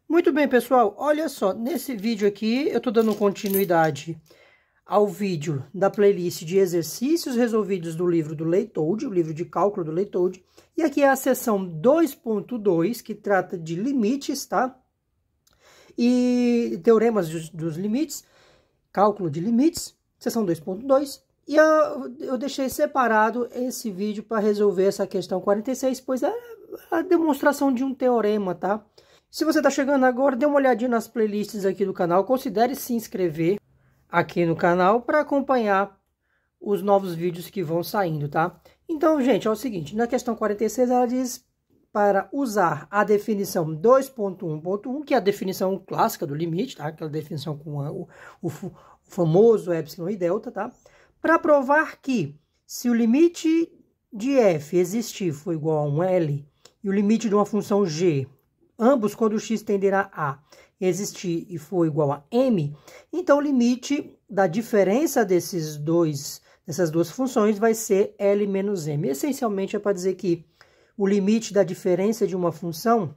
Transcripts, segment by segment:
Muito bem, pessoal, olha só, nesse vídeo aqui eu estou dando continuidade ao vídeo da playlist de exercícios resolvidos do livro do Leitold, o livro de cálculo do Leitold, e aqui é a seção 2.2, que trata de limites, tá? E teoremas dos limites, cálculo de limites, seção 2.2, e eu deixei separado esse vídeo para resolver essa questão 46, pois é a demonstração de um teorema, tá? Se você está chegando agora, dê uma olhadinha nas playlists aqui do canal, considere se inscrever aqui no canal para acompanhar os novos vídeos que vão saindo, tá? Então, gente, é o seguinte, na questão 46 ela diz para usar a definição 2.1.1, que é a definição clássica do limite, tá? Aquela definição com o famoso epsilon e delta, tá? Para provar que se o limite de f existir for igual a 1L e o limite de uma função g, ambos quando o x tender a A existir e for igual a m, então o limite da diferença dessas duas funções vai ser L menos m. Essencialmente é para dizer que o limite da diferença de uma função,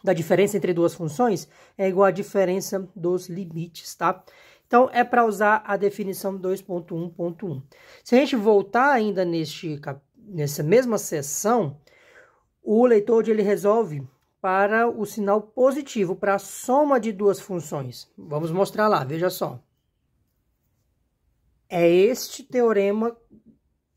da diferença entre duas funções, é igual à diferença dos limites, tá? Então, é para usar a definição 2.1.1. Se a gente voltar ainda nessa mesma seção, o Leitold ele resolve para o sinal positivo, para a soma de duas funções. Vamos mostrar lá, veja só. É este teorema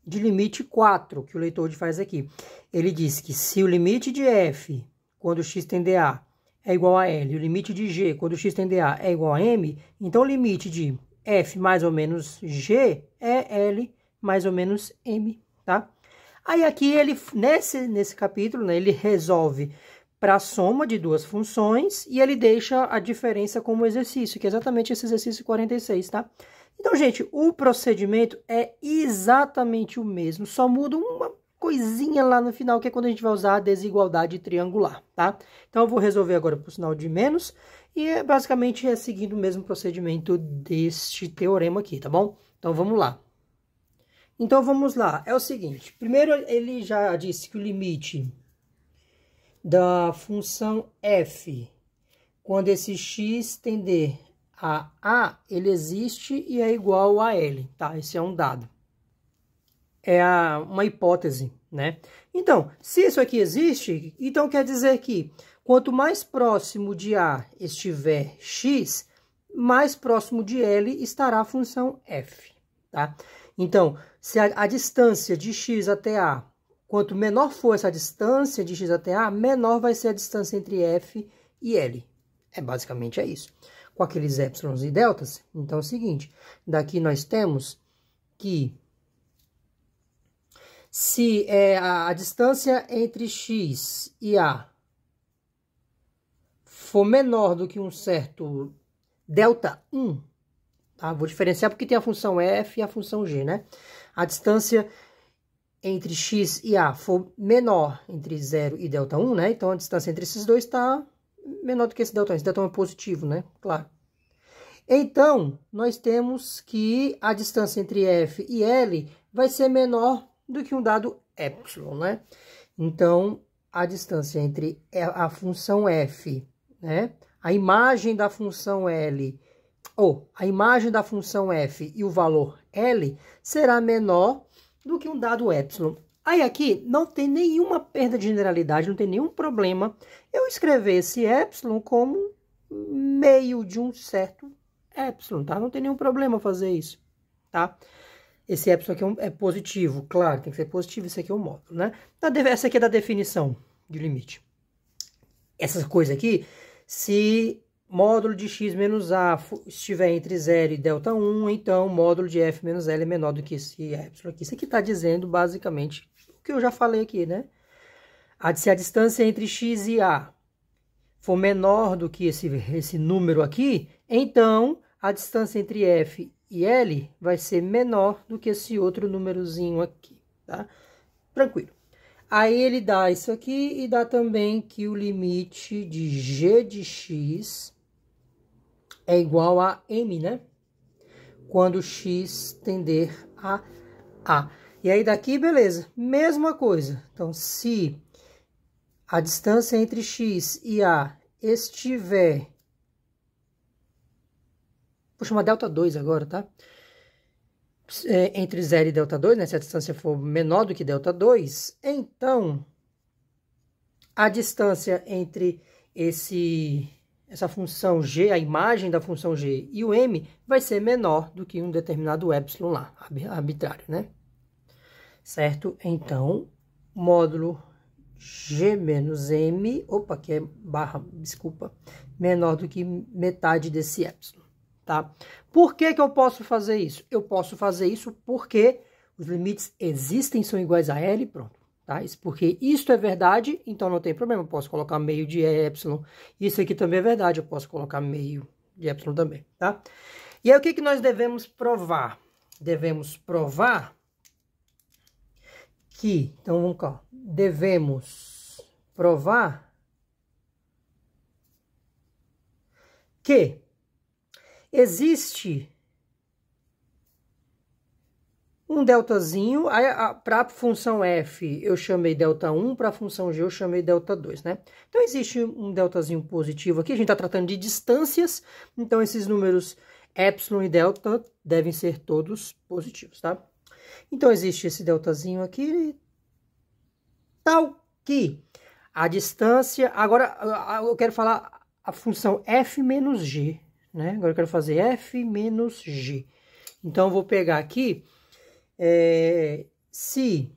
de limite 4 que o Leitold faz aqui. Ele diz que se o limite de f, quando x tender a A, é igual a L, e o limite de g, quando x tender a A, é igual a m, então o limite de f mais ou menos g é L mais ou menos m, tá? Aí aqui, ele nesse capítulo, né, ele resolve para a soma de duas funções e ele deixa a diferença como exercício, que é exatamente esse exercício 46, tá? Então, gente, o procedimento é exatamente o mesmo, só muda uma coisinha lá no final, que é quando a gente vai usar a desigualdade triangular, tá? Então, eu vou resolver agora por sinal de menos e basicamente é seguindo o mesmo procedimento deste teorema aqui, tá bom? Então, vamos lá. Então, vamos lá. É o seguinte, primeiro ele já disse que o limite da função f, quando esse x tender a A, ele existe e é igual a L, tá? Esse é um dado. É uma hipótese, né? Então, se isso aqui existe, então quer dizer que quanto mais próximo de A estiver x, mais próximo de L estará a função f, tá? Então, se a distância de x até A, quanto menor for essa distância de x até A, menor vai ser a distância entre f e L. Basicamente é isso. Com aqueles épsilons e deltas, então é o seguinte, daqui nós temos que se a distância entre x e A for menor do que um certo delta 1, tá? Vou diferenciar porque tem a função f e a função g, né? A distância entre x e A for menor entre 0 e delta 1, né? Então, a distância entre esses dois está menor do que esse delta 1. Esse delta 1 é positivo, né? Claro. Então, nós temos que a distância entre f e L vai ser menor do que um dado epsilon, né? Então, a distância entre a função f, né? A imagem da função L, ou a imagem da função f e o valor L será menor do que um dado epsilon. Aí aqui não tem nenhuma perda de generalidade, não tem nenhum problema eu escrever esse epsilon como meio de um certo epsilon, tá? Não tem nenhum problema fazer isso, tá? Esse epsilon aqui é positivo, claro, tem que ser positivo, esse aqui é o módulo, né? Essa aqui é da definição de limite. Essa coisa aqui, se módulo de x menos a estiver entre 0 e delta 1, então o módulo de f menos L é menor do que esse epsilon aqui. Isso aqui está dizendo basicamente o que eu já falei aqui, né? Se a distância entre x e A for menor do que esse número aqui, então a distância entre f e L vai ser menor do que esse outro númerozinho aqui, tá? Tranquilo. Aí ele dá isso aqui e dá também que o limite de g de x é igual a m, né? Quando x tender a A. E aí daqui, beleza, mesma coisa. Então, se a distância entre x e A estiver... Vou chamar delta 2 agora, tá? Entre 0 e delta 2, né? Se a distância for menor do que delta 2, então a distância entre essa função g, a imagem da função g e o m, vai ser menor do que um determinado epsilon lá, arbitrário, né? Certo? Então, módulo g menos m, opa, que é barra, desculpa, menor do que metade desse epsilon, tá? Por que que eu posso fazer isso? Eu posso fazer isso porque os limites existem, são iguais a L, pronto. Tá? Porque isto é verdade, então não tem problema, eu posso colocar meio de epsilon. Isso aqui também é verdade, eu posso colocar meio de epsilon também, tá? E aí o que que nós devemos provar? Devemos provar que, então vamos cá, devemos provar que existe um deltazinho, para a função f eu chamei delta 1, para a função g eu chamei delta 2, né? Então existe um deltazinho positivo aqui, a gente está tratando de distâncias, então esses números epsilon e delta devem ser todos positivos, tá? Então existe esse deltazinho aqui, tal que a distância... Agora eu quero falar a função f menos g, né? Agora eu quero fazer f menos g. Então eu vou pegar aqui... se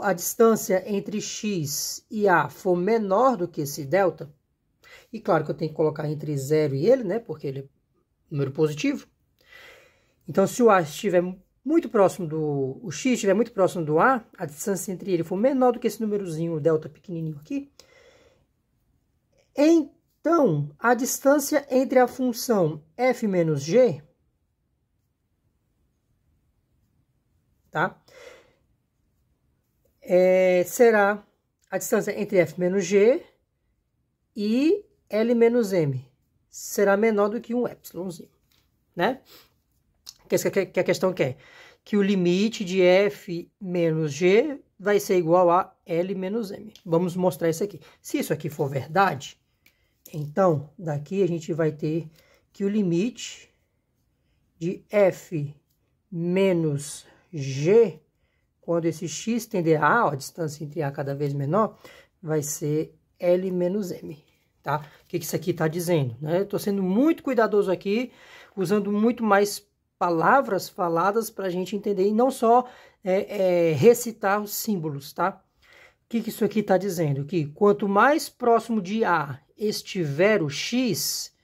a distância entre x e a for menor do que esse delta, e claro que eu tenho que colocar entre 0 e ele, né, porque ele é número positivo. Então, se o a estiver muito próximo o x estiver muito próximo do a distância entre ele for menor do que esse númerozinho, o delta pequenininho aqui, então, a distância entre a função f menos g, tá? Será a distância entre f menos g e L menos M. Será menor do que um epsilonzinho, né? Que a questão quer? Que o limite de f menos g vai ser igual a L menos M. Vamos mostrar isso aqui. Se isso aqui for verdade, então daqui a gente vai ter que o limite de f menos g, quando esse x tender a A, a distância entre A cada vez menor, vai ser L menos M, tá? O que isso aqui está dizendo, né? Eu estou sendo muito cuidadoso aqui, usando muito mais palavras faladas para a gente entender, e não só recitar os símbolos, tá? O que isso aqui está dizendo? Que quanto mais próximo de A estiver o x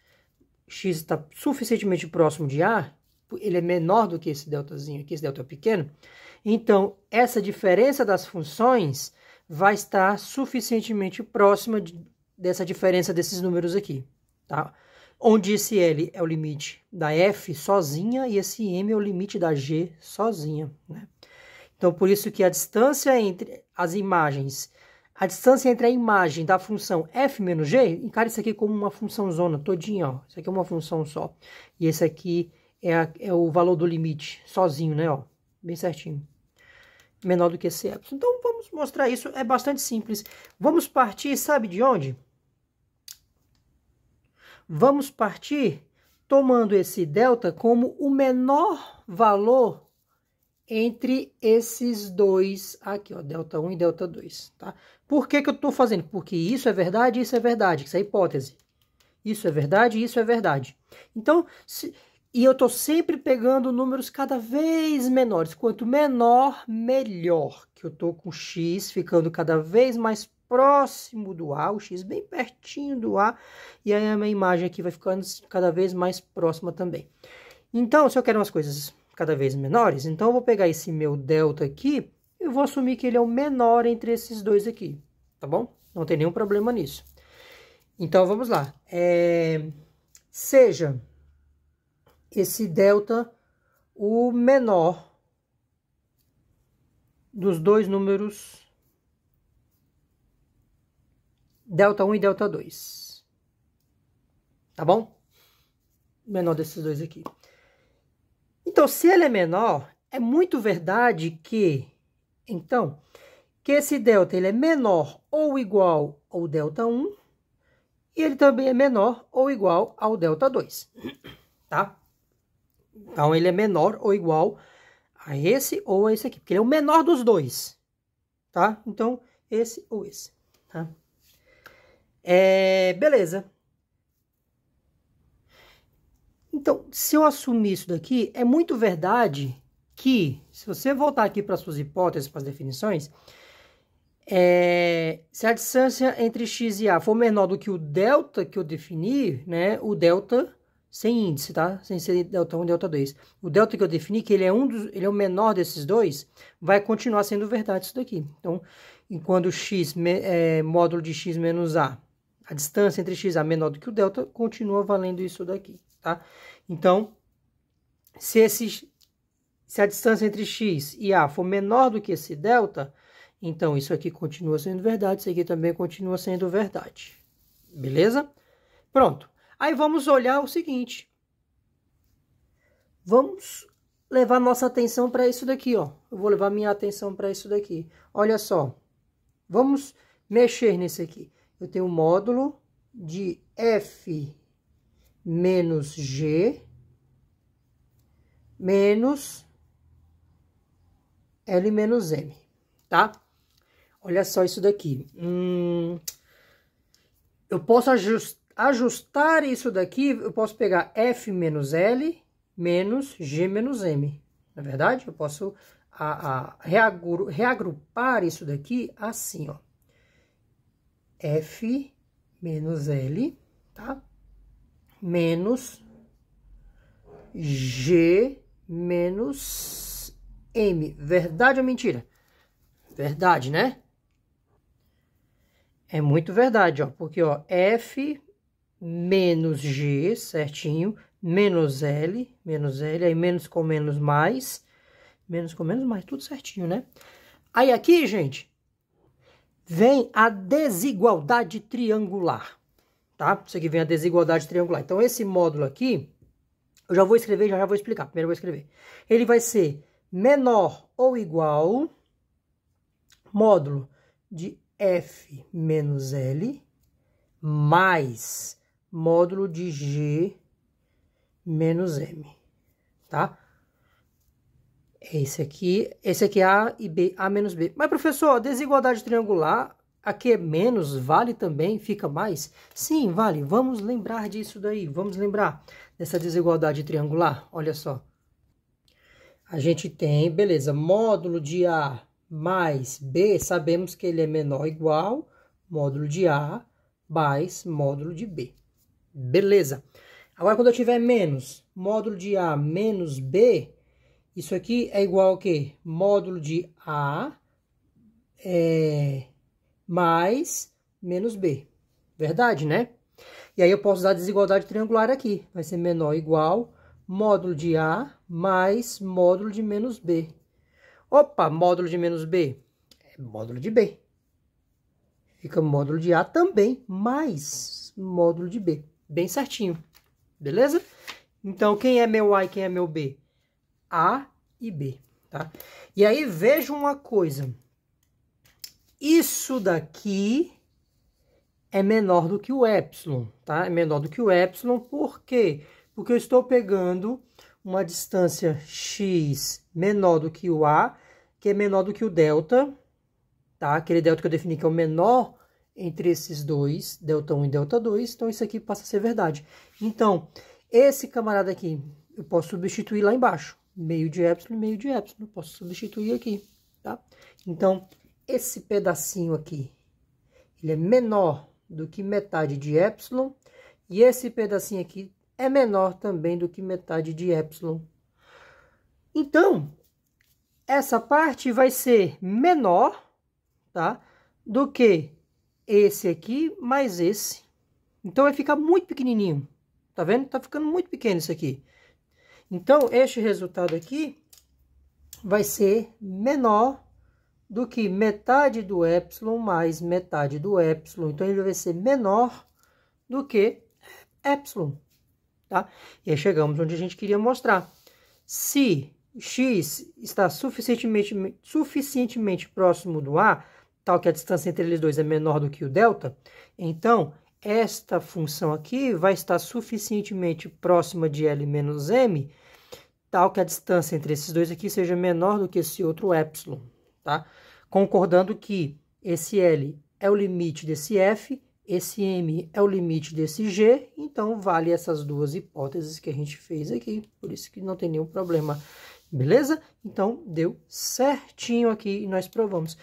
está suficientemente próximo de A, ele é menor do que esse deltazinho aqui, esse delta é pequeno, então essa diferença das funções vai estar suficientemente próxima dessa diferença desses números aqui, tá? Onde esse L é o limite da F sozinha e esse M é o limite da G sozinha, né? Então, por isso que a distância entre as imagens, a distância entre a imagem da função f menos g, encare isso aqui como uma função zona todinha, ó. Isso aqui é uma função só. E esse aqui é o valor do limite sozinho, né, ó, bem certinho. Menor do que esse epsilon. Então, vamos mostrar isso, é bastante simples. Vamos partir, sabe de onde? Vamos partir tomando esse delta como o menor valor entre esses dois aqui, ó, delta 1 e delta 2, tá? Por que que eu estou fazendo? Porque isso é verdade e isso é verdade, isso é hipótese. Isso é verdade e isso é verdade. Então, e eu estou sempre pegando números cada vez menores. Quanto menor, melhor. Que eu estou com x ficando cada vez mais próximo do A, o x bem pertinho do A, e aí a minha imagem aqui vai ficando cada vez mais próxima também. Então, se eu quero umas coisas cada vez menores, então eu vou pegar esse meu delta aqui e vou assumir que ele é o menor entre esses dois aqui, tá bom? Não tem nenhum problema nisso. Então, vamos lá. Seja esse delta o menor dos dois números delta 1 e delta 2. Tá bom? Menor desses dois aqui. Então, se ele é menor, é muito verdade que, então, que esse delta ele é menor ou igual ou ΔI, e ele também é menor ou igual ao ΔI, tá? Então, ele é menor ou igual a esse ou a esse aqui, porque ele é o menor dos dois, tá? Então, esse ou esse, tá? Beleza. Então, se eu assumir isso daqui, é muito verdade que, se você voltar aqui para as suas hipóteses, para as definições, se a distância entre x e a for menor do que o delta que eu defini, né, o delta sem índice, tá? Sem ser delta 1 e delta 2. O delta que eu defini, que ele é o menor desses dois, vai continuar sendo verdade isso daqui. Então, enquanto x, módulo de x menos a distância entre x e a menor do que o delta, continua valendo isso daqui, tá? Então, se a distância entre x e a for menor do que esse delta, então isso aqui continua sendo verdade, isso aqui também continua sendo verdade. Beleza? Pronto. Aí vamos olhar o seguinte. Vamos levar nossa atenção para isso daqui, ó. Eu vou levar minha atenção para isso daqui. Olha só. Vamos mexer nesse aqui. Eu tenho um módulo de f menos g menos L menos M, tá? Olha só isso daqui. Eu posso ajustar isso daqui, eu posso pegar F menos L menos G menos M. Na verdade, eu posso reagrupar isso daqui assim, ó. F menos L, tá? Menos G menos M. Verdade ou mentira? Verdade, né? É muito verdade, ó. Porque, ó, F menos G, certinho, menos L, aí menos com menos mais, tudo certinho, né? Aí aqui, gente, vem a desigualdade triangular, tá? Isso aqui vem a desigualdade triangular. Então, esse módulo aqui, eu já vou escrever, já vou explicar. Primeiro eu vou escrever. Ele vai ser menor ou igual módulo de F menos L mais módulo de G menos M, tá? Esse aqui é A e B, A menos B. Mas, professor, desigualdade triangular, aqui é menos, vale também, fica mais? Sim, vale. Vamos lembrar disso daí, vamos lembrar dessa desigualdade triangular. Olha só. A gente tem, beleza, módulo de A mais B, sabemos que ele é menor ou igual módulo de A mais módulo de B. Beleza. Agora, quando eu tiver menos, módulo de A menos B, isso aqui é igual ao quê? Módulo de A mais menos B. Verdade, né? E aí eu posso usar desigualdade triangular aqui. Vai ser menor ou igual módulo de A mais módulo de menos B. Opa, módulo de menos B é módulo de B. Fica módulo de A também mais módulo de B. Bem certinho. Beleza? Então, quem é meu A e quem é meu B? A e B, tá? E aí, veja uma coisa. Isso daqui é menor do que o epsilon, tá? É menor do que o epsilon, por quê? Porque eu estou pegando uma distância x menor do que o A, que é menor do que o delta, tá? Aquele delta que eu defini que é o menor entre esses dois, delta 1 e delta 2, então isso aqui passa a ser verdade. Então, esse camarada aqui, eu posso substituir lá embaixo. Meio de epsilon, meio de epsilon. Eu posso substituir aqui, tá? Então, esse pedacinho aqui, ele é menor do que metade de epsilon. E esse pedacinho aqui é menor também do que metade de epsilon. Então, essa parte vai ser menor, tá? Do que esse aqui mais esse. Então, vai ficar muito pequenininho. Tá vendo? Tá ficando muito pequeno isso aqui. Então, este resultado aqui vai ser menor do que metade do epsilon mais metade do epsilon. Então, ele vai ser menor do que epsilon, tá? E aí chegamos onde a gente queria mostrar. Se x está suficientemente próximo do A, tal que a distância entre eles dois é menor do que o delta, então esta função aqui vai estar suficientemente próxima de L menos M, tal que a distância entre esses dois aqui seja menor do que esse outro epsilon, tá? Concordando que esse L é o limite desse F, esse M é o limite desse G, então vale essas duas hipóteses que a gente fez aqui, por isso que não tem nenhum problema, beleza? Então, deu certinho aqui e nós provamos.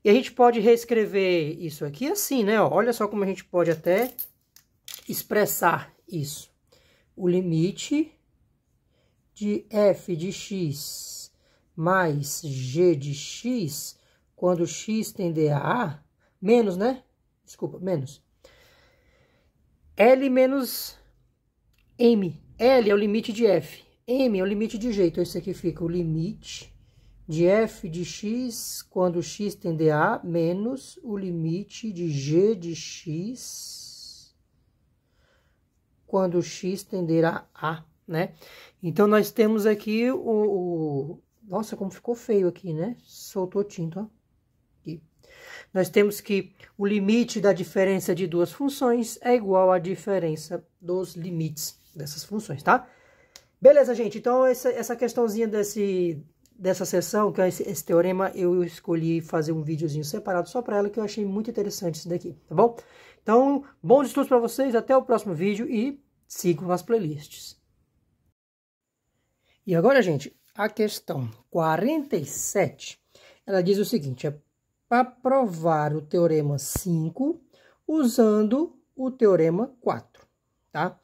E a gente pode reescrever isso aqui assim, né? Olha só como a gente pode até expressar isso. O limite de f de x mais g de x, quando x tender a A, menos, né? Desculpa, menos. L menos M. L é o limite de f. M é o limite de g. Então, isso aqui fica o limite de f de x quando x tender a A, menos o limite de g de x quando x tender a A, né? Então, nós temos aqui Nossa, como ficou feio aqui, né? Soltou tinta, ó. Aqui. Nós temos que o limite da diferença de duas funções é igual à diferença dos limites dessas funções, tá? Beleza, gente? Então, essa questãozinha dessa seção, que é esse teorema, eu escolhi fazer um videozinho separado só para ela, que eu achei muito interessante isso daqui, tá bom? Então, bons estudos para vocês, até o próximo vídeo e sigam nas playlists. E agora, gente, a questão 47, ela diz o seguinte, é para provar o teorema 5 usando o teorema 4, tá?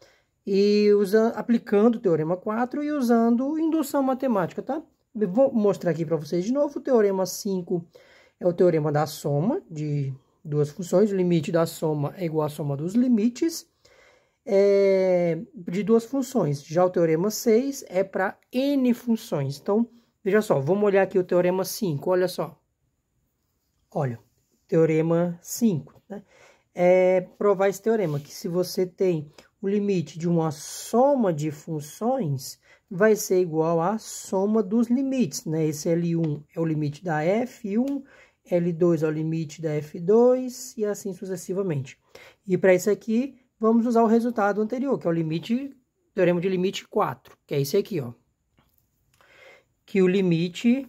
E aplicando o teorema 4 e usando indução matemática, tá? Eu vou mostrar aqui para vocês de novo. O teorema 5 é o teorema da soma de duas funções. O limite da soma é igual à soma dos limites de duas funções. Já o teorema 6 é para N funções. Então, veja só, vamos olhar aqui o teorema 5, olha só. Olha, teorema 5, né? É provar esse teorema, que se você tem o limite de uma soma de funções, vai ser igual à soma dos limites, né? Esse L1 é o limite da F1, L2 é o limite da F2 e assim sucessivamente. E para isso aqui, vamos usar o resultado anterior, que é o teorema de limite 4, que é esse aqui, ó. Que o limite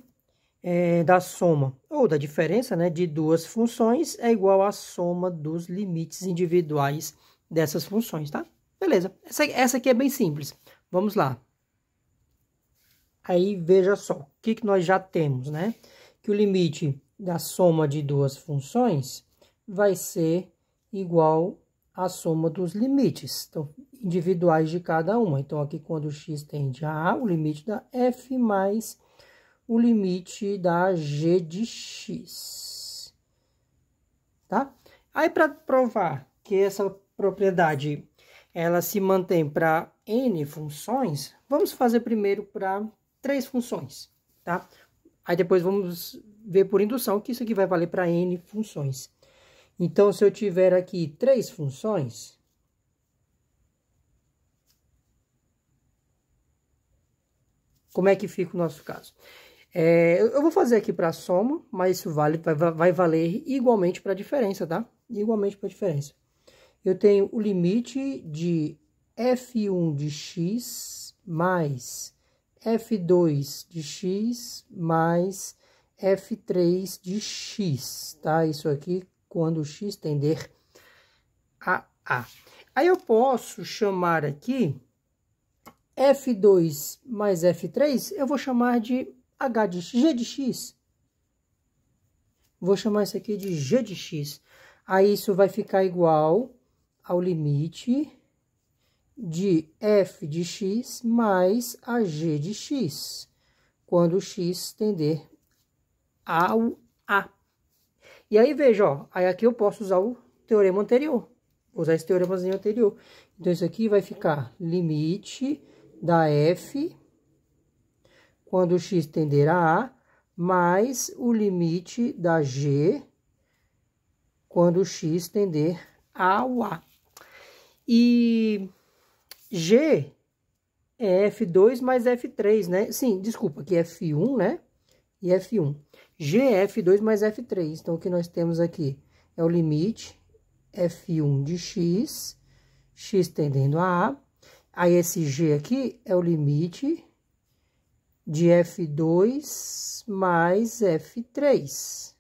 da soma, ou da diferença, né, de duas funções é igual à soma dos limites individuais dessas funções, tá? Beleza, essa aqui é bem simples. Vamos lá. Aí, veja só, o que nós já temos, né? Que o limite da soma de duas funções vai ser igual à soma dos limites, então, individuais de cada uma. Então, aqui, quando x tende a A, o limite da f mais o limite da g de x, tá? Aí, para provar que essa propriedade, ela se mantém para N funções, vamos fazer primeiro para 3 funções, tá? Aí, depois vamos ver por indução que isso aqui vai valer para N funções. Então, se eu tiver aqui 3 funções, como é que fica o nosso caso? Eu vou fazer aqui para a soma, mas isso vai valer igualmente para a diferença, tá? Igualmente para a diferença. Eu tenho o limite de f1 de x mais f2 de x mais f3 de x, tá? Isso aqui quando x tender a A. Aí eu posso chamar aqui f2 mais f3, eu vou chamar de g de x. Vou chamar isso aqui de g de x. Aí isso vai ficar igual ao limite de f de x mais a g de x, quando x tender ao A. E aí, veja, ó, aí aqui eu posso usar o teorema anterior. Vou usar esse teoremazinho anterior. Então, isso aqui vai ficar limite da f quando x tender a A, mais o limite da g quando x tender ao A. E g é f2 mais f3, né? Sim, desculpa, aqui é f1, né? E f1. GF2 mais F3. Então, o que nós temos aqui é o limite F1 de x, x tendendo a A. Aí, esse G aqui é o limite de F2 mais F3,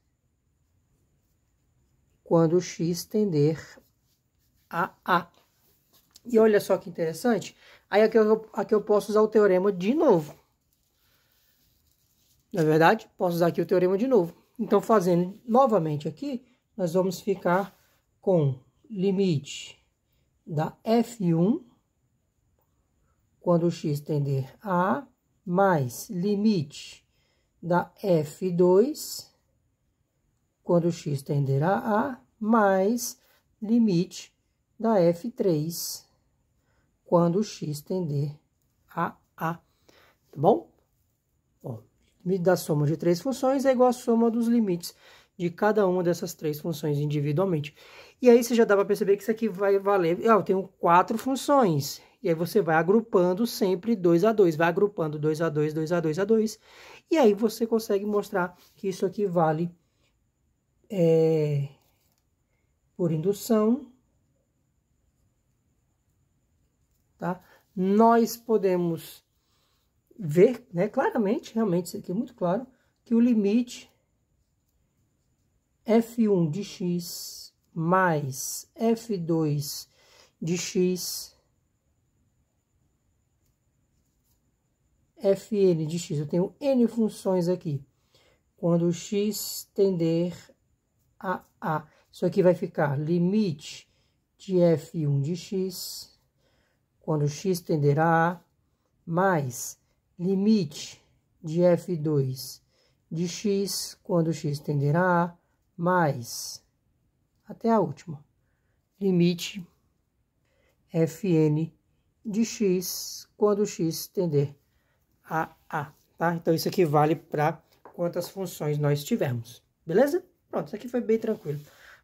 quando x tender a A. E olha só que interessante, aí aqui eu posso usar o teorema de novo. Na verdade, posso usar aqui o teorema de novo. Então, fazendo novamente aqui, nós vamos ficar com limite da F1, quando x tender a A, mais limite da F2, quando x tender a A, mais limite da F3, quando x tender a A. Tá bom? Ó, limite da soma de três funções é igual à soma dos limites de cada uma dessas três funções individualmente. E aí você já dá para perceber que isso aqui vai valer... eu tenho 4 funções. E aí você vai agrupando sempre 2 a 2. Vai agrupando 2 a 2, 2 a 2 a 2. E aí você consegue mostrar que isso aqui vale por indução. Tá? Nós podemos ver, né, claramente, realmente isso aqui é muito claro, que o limite F1 de x mais F2 de x, Fn de x, eu tenho n funções aqui, quando x tender a A. Isso aqui vai ficar limite de F1 de x, quando x tender a A, mais limite de F2 de x, quando x tender a A, mais, até a última, limite Fn de x, quando x tender a A, tá? Então, isso aqui vale para quantas funções nós tivermos, beleza? Pronto, isso aqui foi bem tranquilo.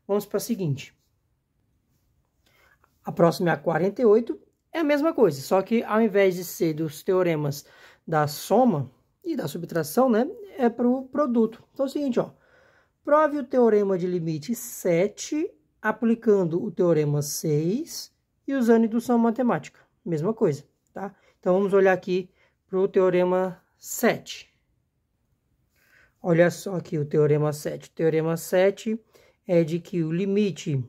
Vamos para a seguinte. A próxima é a 48, é a mesma coisa, só que ao invés de ser dos teoremas da soma e da subtração, né, é para o produto. Então, é o seguinte, ó. Prove o teorema de limite 7, aplicando o teorema 6 e usando indução matemática. Mesma coisa, tá? Então, vamos olhar aqui para o teorema 7. Olha só aqui o teorema 7. O teorema 7 é de que o limite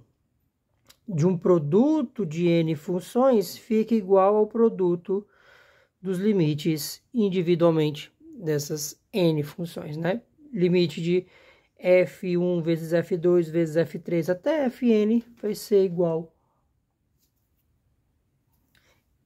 de um produto de n funções fica igual ao produto dos limites individualmente dessas n funções, né? Limite de F1 vezes F2 vezes F3 até Fn vai ser igual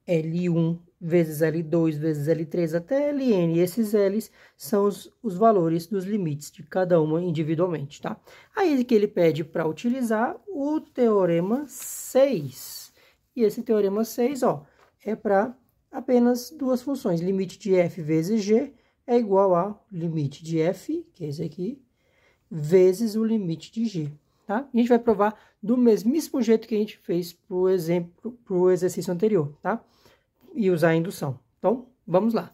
L1 vezes L2 vezes L3 até Ln. E esses L's são os valores dos limites de cada uma individualmente, tá? Aí que ele pede para utilizar o teorema 6. E esse teorema 6, ó, é para apenas duas funções. Limite de f vezes g é igual ao limite de f, que é esse aqui, vezes o limite de g, tá? A gente vai provar do mesmíssimo jeito que a gente fez para o exemplo, para o exercício anterior, tá? E usar a indução. Então, vamos lá.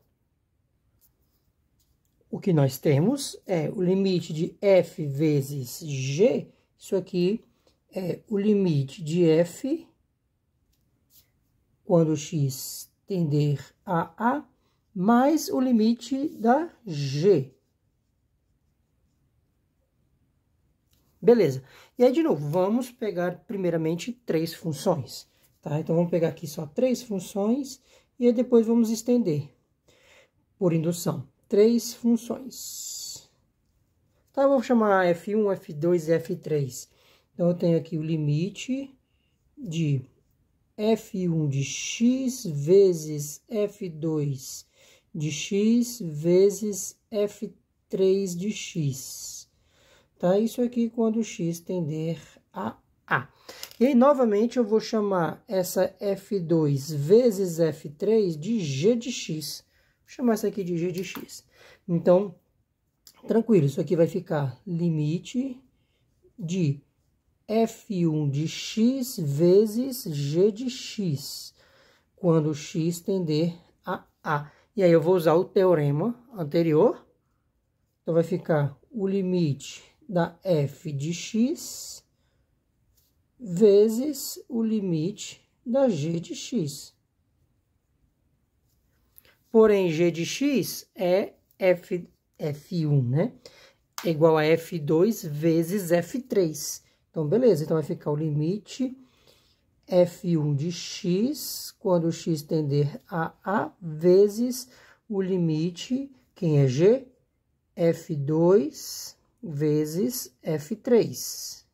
O que nós temos é o limite de f vezes g. Isso aqui é o limite de f quando x tender a A, mais o limite da g. Beleza. E aí, de novo, vamos pegar primeiramente 3 funções. Tá? Então, vamos pegar aqui só 3 funções e aí depois vamos estender por indução. 3 funções. Tá, eu vou chamar F1, F2 e F3. Então, eu tenho aqui o limite de F1 de x vezes F2 de x vezes F3 de x. Tá? Isso aqui quando x tender a A. E aí, novamente, eu vou chamar essa F2 vezes F3 de G de X. Vou chamar essa aqui de G de X. Então, tranquilo, isso aqui vai ficar limite de F1 de X vezes G de X, quando X tender a A. E aí, eu vou usar o teorema anterior. Então, vai ficar o limite da f de x vezes o limite da g de x. Porém, g de x é f1, né? É igual a f2 vezes f3. Então, beleza. Então, vai ficar o limite f1 de x, quando x tender a A, vezes o limite, quem é g? f2 vezes f3.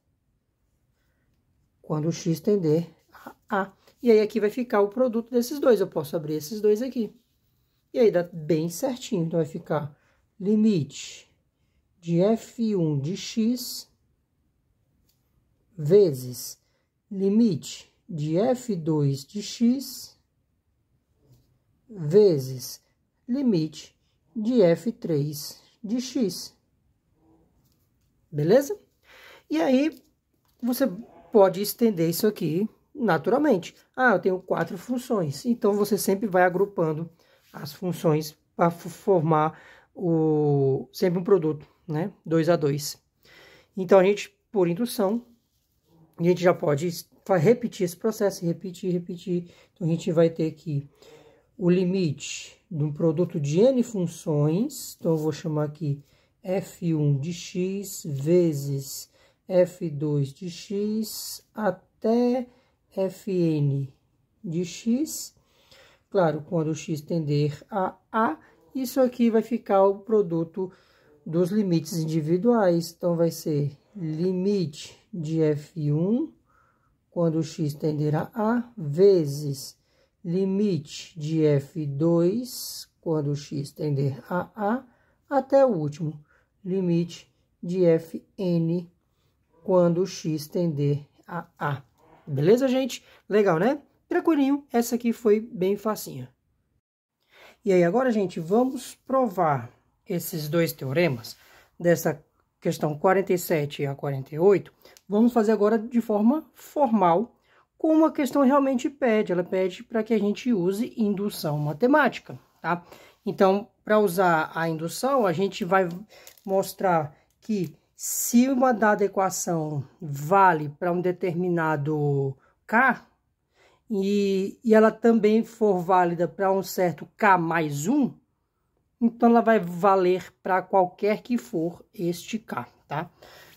Quando o x tender a A. E aí, aqui vai ficar o produto desses dois. Eu posso abrir esses dois aqui. E aí, dá bem certinho. Então, vai ficar limite de f1 de x vezes limite de f2 de x vezes limite de f3 de x. Beleza? E aí, você pode estender isso aqui naturalmente. Ah, eu tenho 4 funções. Então, você sempre vai agrupando as funções para formar sempre um produto, né? 2 a 2. Então, a gente, por indução, a gente já pode repetir esse processo, repetir. Então, a gente vai ter aqui o limite de um produto de n funções. Então, eu vou chamar aqui f1 de x vezes f2 de x até fn de x. Claro, quando o x tender a A, isso aqui vai ficar o produto dos limites individuais. Então, vai ser limite de f1, quando o x tender a A, vezes limite de f2, quando o x tender a A, até o último, limite de fn, quando o x tender a A. Beleza, gente? Legal, né? Tranquilinho, essa aqui foi bem facinha. E aí, agora, gente, vamos provar esses dois teoremas, dessa questão 47 a 48. Vamos fazer agora de forma formal, como a questão realmente pede. Ela pede para que a gente use indução matemática, tá? Então, para usar a indução, a gente vai mostrar que se uma dada equação vale para um determinado k, e ela também for válida para um certo k mais 1, então ela vai valer para qualquer que for este k, tá?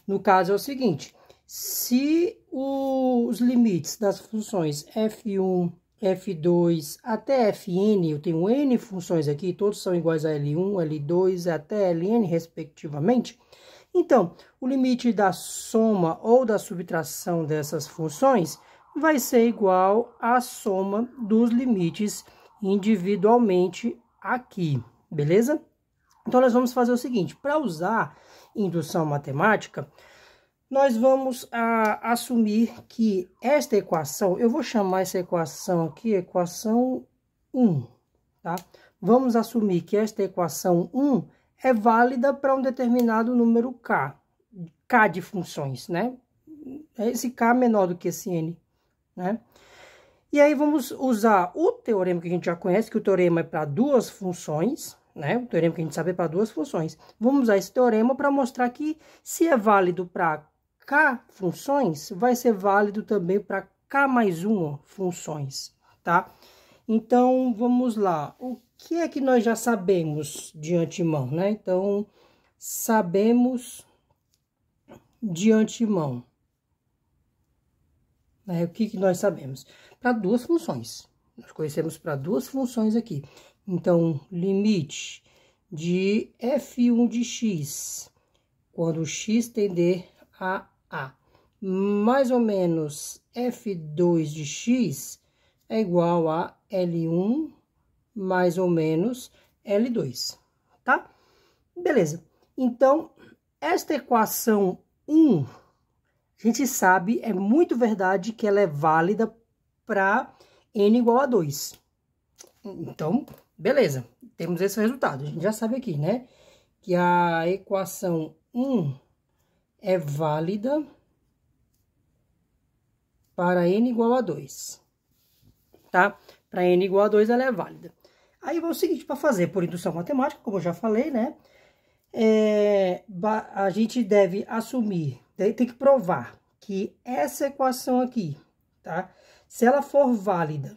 No caso é o seguinte, se os limites das funções f1, f2 até fn, eu tenho n funções aqui, todos são iguais a L1, L2 até Ln, respectivamente, então, o limite da soma ou da subtração dessas funções vai ser igual à soma dos limites individualmente aqui, beleza? Então, nós vamos fazer o seguinte, para usar indução matemática, nós vamos assumir que esta equação, eu vou chamar essa equação aqui, equação 1, tá? Vamos assumir que esta equação 1 é válida para um determinado número k de funções, né? Esse k menor do que esse n, né? E aí vamos usar o teorema que a gente já conhece, que o teorema é para duas funções, né? O teorema que a gente sabe é para duas funções. Vamos usar esse teorema para mostrar que se é válido para k funções, vai ser válido também para k mais 1 funções, tá? Então, vamos lá. O que é que nós já sabemos de antemão, né? Então, sabemos de antemão, né? O que nós sabemos? Para duas funções. Nós conhecemos para duas funções aqui. Então, limite de f1 de x, quando x tender a A, mais ou menos f2 de x é igual a L1 mais ou menos L2, tá? Beleza. Então, esta equação 1, a gente sabe, é muito verdade que ela é válida para n igual a 2. Então, beleza. Temos esse resultado. A gente já sabe aqui, né? Que a equação 1 é válida para n igual a 2, tá? Para n igual a 2, ela é válida. Aí, vamos o seguinte, para fazer por indução matemática, como eu já falei, né? a gente deve assumir, tem que provar que essa equação aqui, tá? Se ela for válida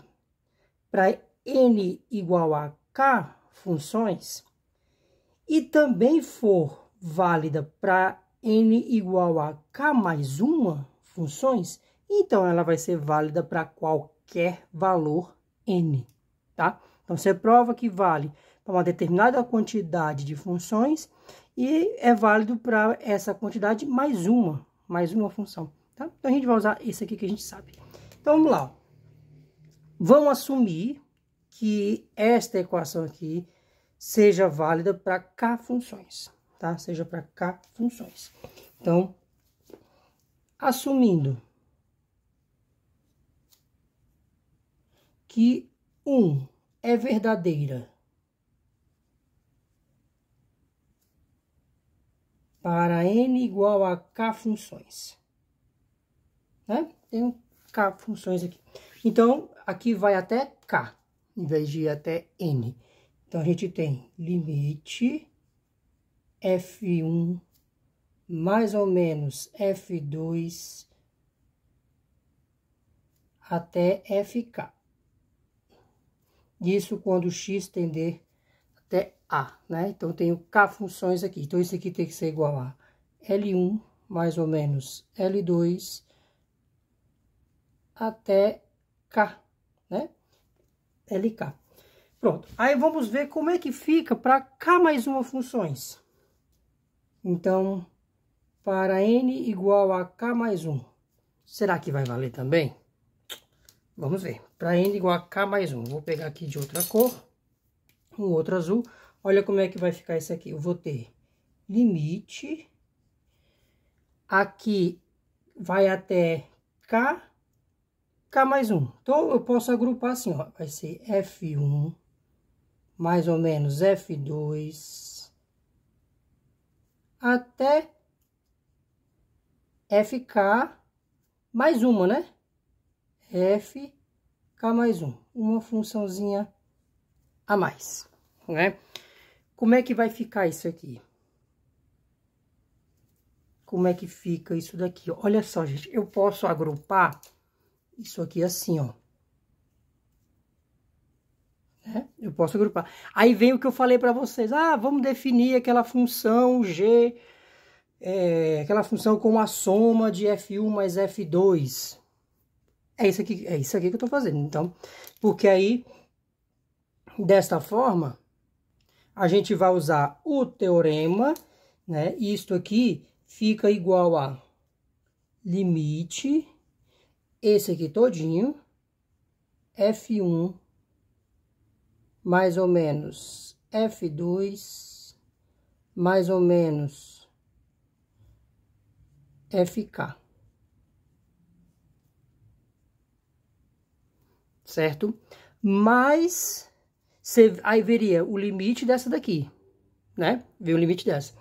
para n igual a k funções, e também for válida para n igual a k mais uma funções, então ela vai ser válida para qualquer valor n, tá? Então, você prova que vale para uma determinada quantidade de funções e é válido para essa quantidade mais uma função, tá? Então, a gente vai usar esse aqui que a gente sabe. Então, vamos lá. Vamos assumir que esta equação aqui seja válida para k funções, tá? Seja para k funções. Então, assumindo que 1 é verdadeira para n igual a k funções, né? Tem k funções aqui. Então, aqui vai até k, em vez de ir até n. Então, a gente tem limite f1 mais ou menos f2 até fk. Isso quando x tender até a, né? Então, tem o k funções aqui. Então, isso aqui tem que ser igual a L1 mais ou menos L2 até k, né? LK. Pronto. Aí, vamos ver como é que fica para k mais uma funções. Então, para n igual a k mais 1, será que vai valer também? Vamos ver. Para n igual a k mais 1, vou pegar aqui de outra cor, um outro azul. Olha como é que vai ficar isso aqui. Eu vou ter limite, aqui vai até k mais 1. Então, eu posso agrupar assim, ó. Vai ser f1 mais ou menos f2 até fk mais uma, né? fk mais 1. Uma funçãozinha a mais, né? Como é que vai ficar isso aqui? Como é que fica isso daqui? Olha só, gente. Eu posso agrupar isso aqui assim, ó. Eu posso agrupar. Aí vem o que eu falei para vocês. Ah, vamos definir aquela função g, aquela função com a soma de f1 mais f2. É isso aqui que eu tô fazendo. Então, porque aí, desta forma, a gente vai usar o teorema, né? Isto aqui fica igual a limite, esse aqui todinho, f1 mais ou menos f2 mais ou menos fk, certo? Mas aí veria o limite dessa daqui, né? Vê o limite dessa.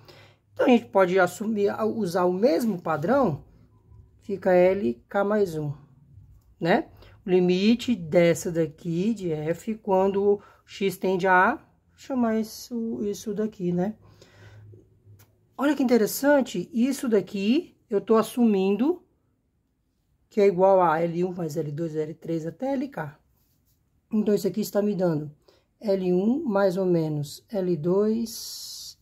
Então a gente pode assumir, usar o mesmo padrão, fica LK mais 1, né? O limite dessa daqui de f quando x tende a chamar isso daqui, né? Olha que interessante, isso daqui eu estou assumindo que é igual a L1 mais L2, L3 até LK. Então, isso aqui está me dando L1 mais ou menos L2,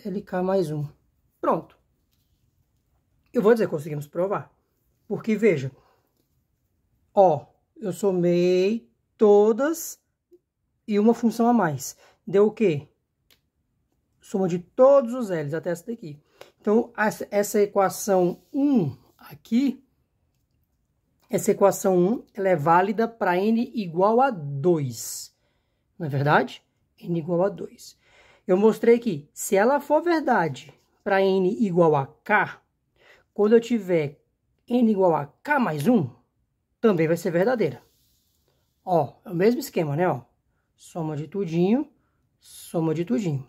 LK mais 1. Pronto. Eu vou dizer que conseguimos provar. Porque, veja, ó, eu somei todas e uma função a mais. Deu o quê? Soma de todos os L's até essa daqui. Então, essa equação 1 aqui, essa equação 1, ela é válida para n igual a 2. Não é verdade? N igual a 2. Eu mostrei que, se ela for verdade para n igual a k, quando eu tiver n igual a k mais 1, também vai ser verdadeira. Ó, é o mesmo esquema, né? Ó, soma de tudinho, soma de tudinho.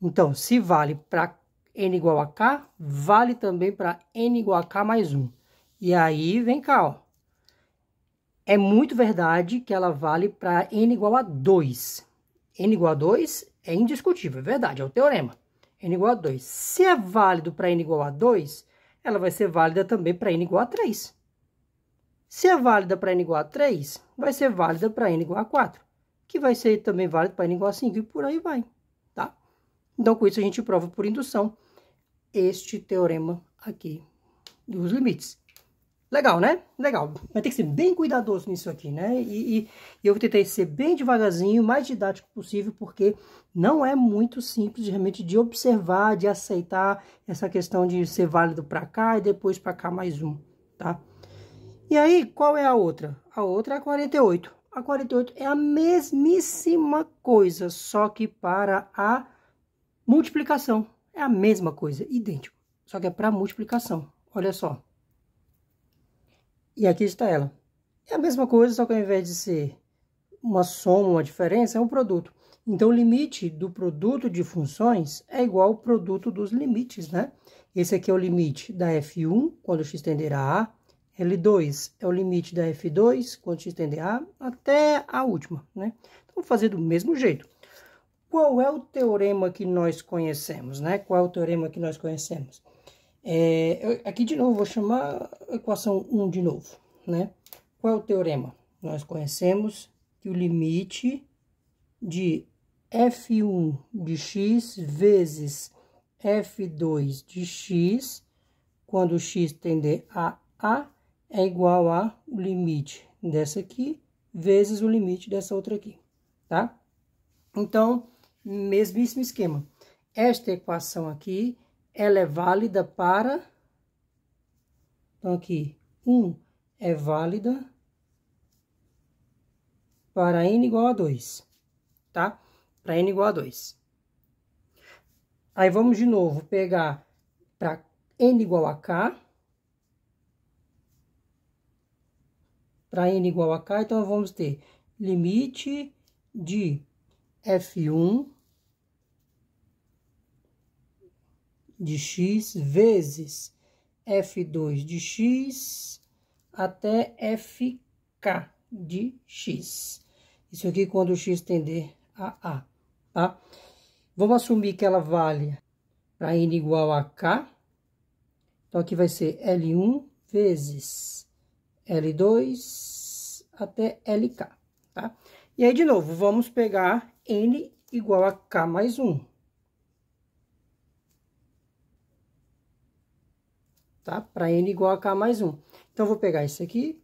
Então, se vale para n igual a k, vale também para n igual a k mais 1. E aí, vem cá, ó. É muito verdade que ela vale para n igual a 2. n igual a 2 é indiscutível, é verdade, é o teorema. N igual a 2. Se é válido para n igual a 2, ela vai ser válida também para n igual a 3. Se é válida para n igual a 3, vai ser válida para n igual a 4, que vai ser também válido para n igual a 5 e por aí vai, tá? Então, com isso, a gente prova por indução este teorema aqui dos limites. Legal, né? Legal. Vai ter que ser bem cuidadoso nisso aqui, né? E eu tentei ser bem devagarzinho, o mais didático possível, porque não é muito simples realmente de observar, de aceitar essa questão de ser válido para cá e depois para cá mais um, tá? E aí, qual é a outra? A outra é a 48. A 48 é a mesmíssima coisa, só que para a multiplicação. É a mesma coisa, idêntico, só que é para multiplicação. Olha só. E aqui está ela. É a mesma coisa, só que ao invés de ser uma soma, uma diferença, é um produto. Então, o limite do produto de funções é igual ao produto dos limites, né? Esse aqui é o limite da f1, quando x tender a A. L2 é o limite da f2, quando x tender a A, até a última, né? Então, vou fazer do mesmo jeito. Qual é o teorema que nós conhecemos, né? Qual é o teorema que nós conhecemos? Aqui de novo, vou chamar a equação 1 de novo, né? Qual é o teorema? Nós conhecemos que o limite de f1 de x vezes f2 de x, quando x tender a A, é igual a o limite dessa aqui vezes o limite dessa outra aqui, tá? Então, mesmíssimo esquema. Esta equação aqui, ela é válida para... Então, aqui, 1 é válida para n igual a 2, tá? Para n igual a 2. Aí, vamos de novo pegar para n igual a k. Para n igual a k, então, vamos ter limite de f1 de x vezes f2 de x até fk de x. Isso aqui quando x tender a A, tá? Vamos assumir que ela vale para n igual a k. Então, aqui vai ser L1 vezes L2 até LK, tá? E aí, de novo, vamos pegar n igual a k mais 1. Tá? Para n igual a k mais 1. Então, vou pegar isso aqui,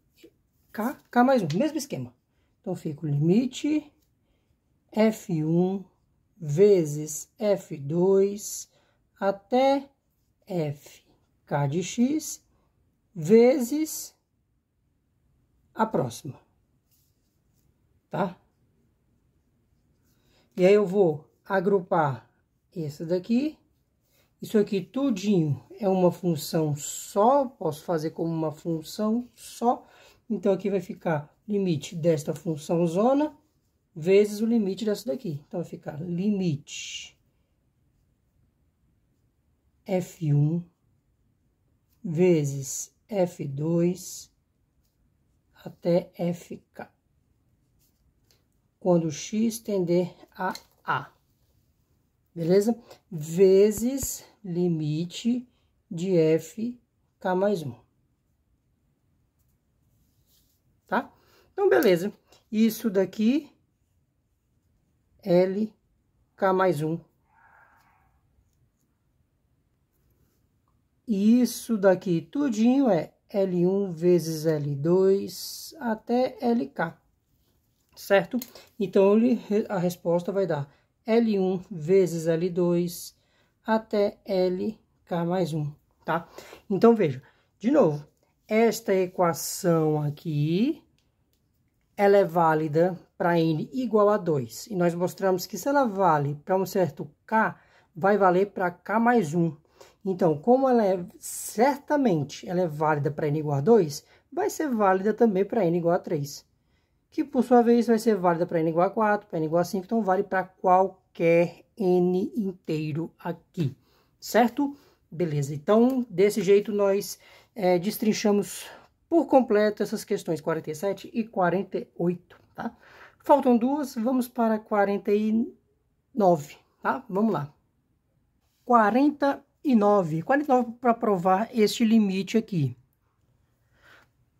k mais 1, mesmo esquema. Então, fica o limite f1 vezes f2 até fk de x vezes a próxima, tá? E aí, eu vou agrupar essa daqui. Isso aqui tudinho é uma função só, posso fazer como uma função só. Então, aqui vai ficar limite desta função zona vezes o limite dessa daqui. Então, vai ficar limite f1 vezes f2 até fk, quando x tender a A. Beleza? Vezes limite de fk mais 1. Tá? Então, beleza. Isso daqui, LK mais 1. E isso daqui tudinho é L1 vezes L2 até LK. Certo? Então, a resposta vai dar L1 vezes L2 até LK mais 1, tá? Então, veja, de novo, esta equação aqui, ela é válida para n igual a 2. E nós mostramos que se ela vale para um certo k, vai valer para k mais 1. Então, como ela é, certamente, ela é válida para n igual a 2, vai ser válida também para n igual a 3. Que, por sua vez, vai ser válida para n igual a 4, para n igual a 5, então vale para qualquer n inteiro aqui, certo? Beleza, então, desse jeito, nós destrinchamos por completo essas questões 47 e 48, tá? Faltam duas, vamos para 49, tá? Vamos lá. 49 para provar este limite aqui.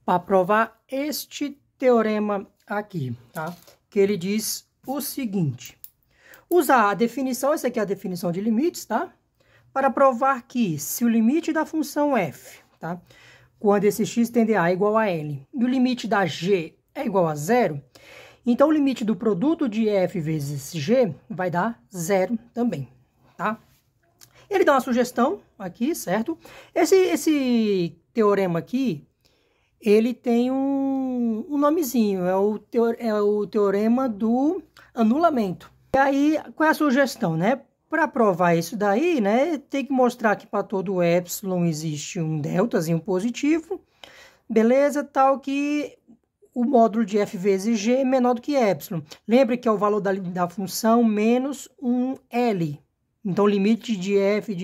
Para provar este teorema aqui, tá? Que ele diz o seguinte. Usar a definição, essa aqui é a definição de limites, tá? Para provar que se o limite da função f, tá? Quando esse x tende a igual a l, e o limite da g é igual a zero, então o limite do produto de f vezes g vai dar zero também, tá? Ele dá uma sugestão aqui, certo? Esse teorema aqui, ele tem um nomezinho, é o teorema do anulamento. E aí, qual é a sugestão, né? Para provar isso daí, né, tem que mostrar que para todo epsilon existe um deltazinho positivo, beleza? Tal que o módulo de f vezes g é menor do que epsilon. Lembre que é o valor da função menos um L. Então, o limite de f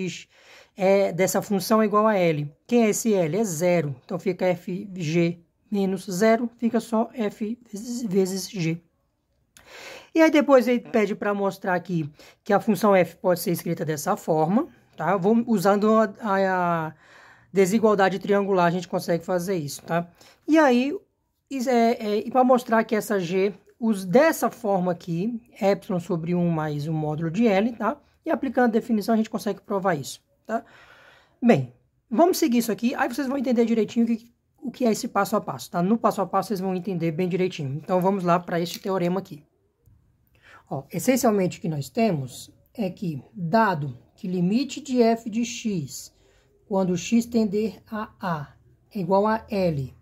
dessa função é igual a L. Quem é esse L? É zero. Então, fica fg menos zero, fica só f vezes g. E aí, depois ele pede para mostrar aqui que a função f pode ser escrita dessa forma, tá? Usando a desigualdade triangular, a gente consegue fazer isso, tá? E aí, para mostrar que essa g, dessa forma aqui, epsilon sobre 1 mais o módulo de L, tá? E aplicando a definição, a gente consegue provar isso, tá? Bem, vamos seguir isso aqui, aí vocês vão entender direitinho o que é esse passo a passo, tá? No passo a passo, vocês vão entender bem direitinho. Então, vamos lá para este teorema aqui. Ó, essencialmente, o que nós temos é que, dado que limite de f de x, quando x tender a A, é igual a L,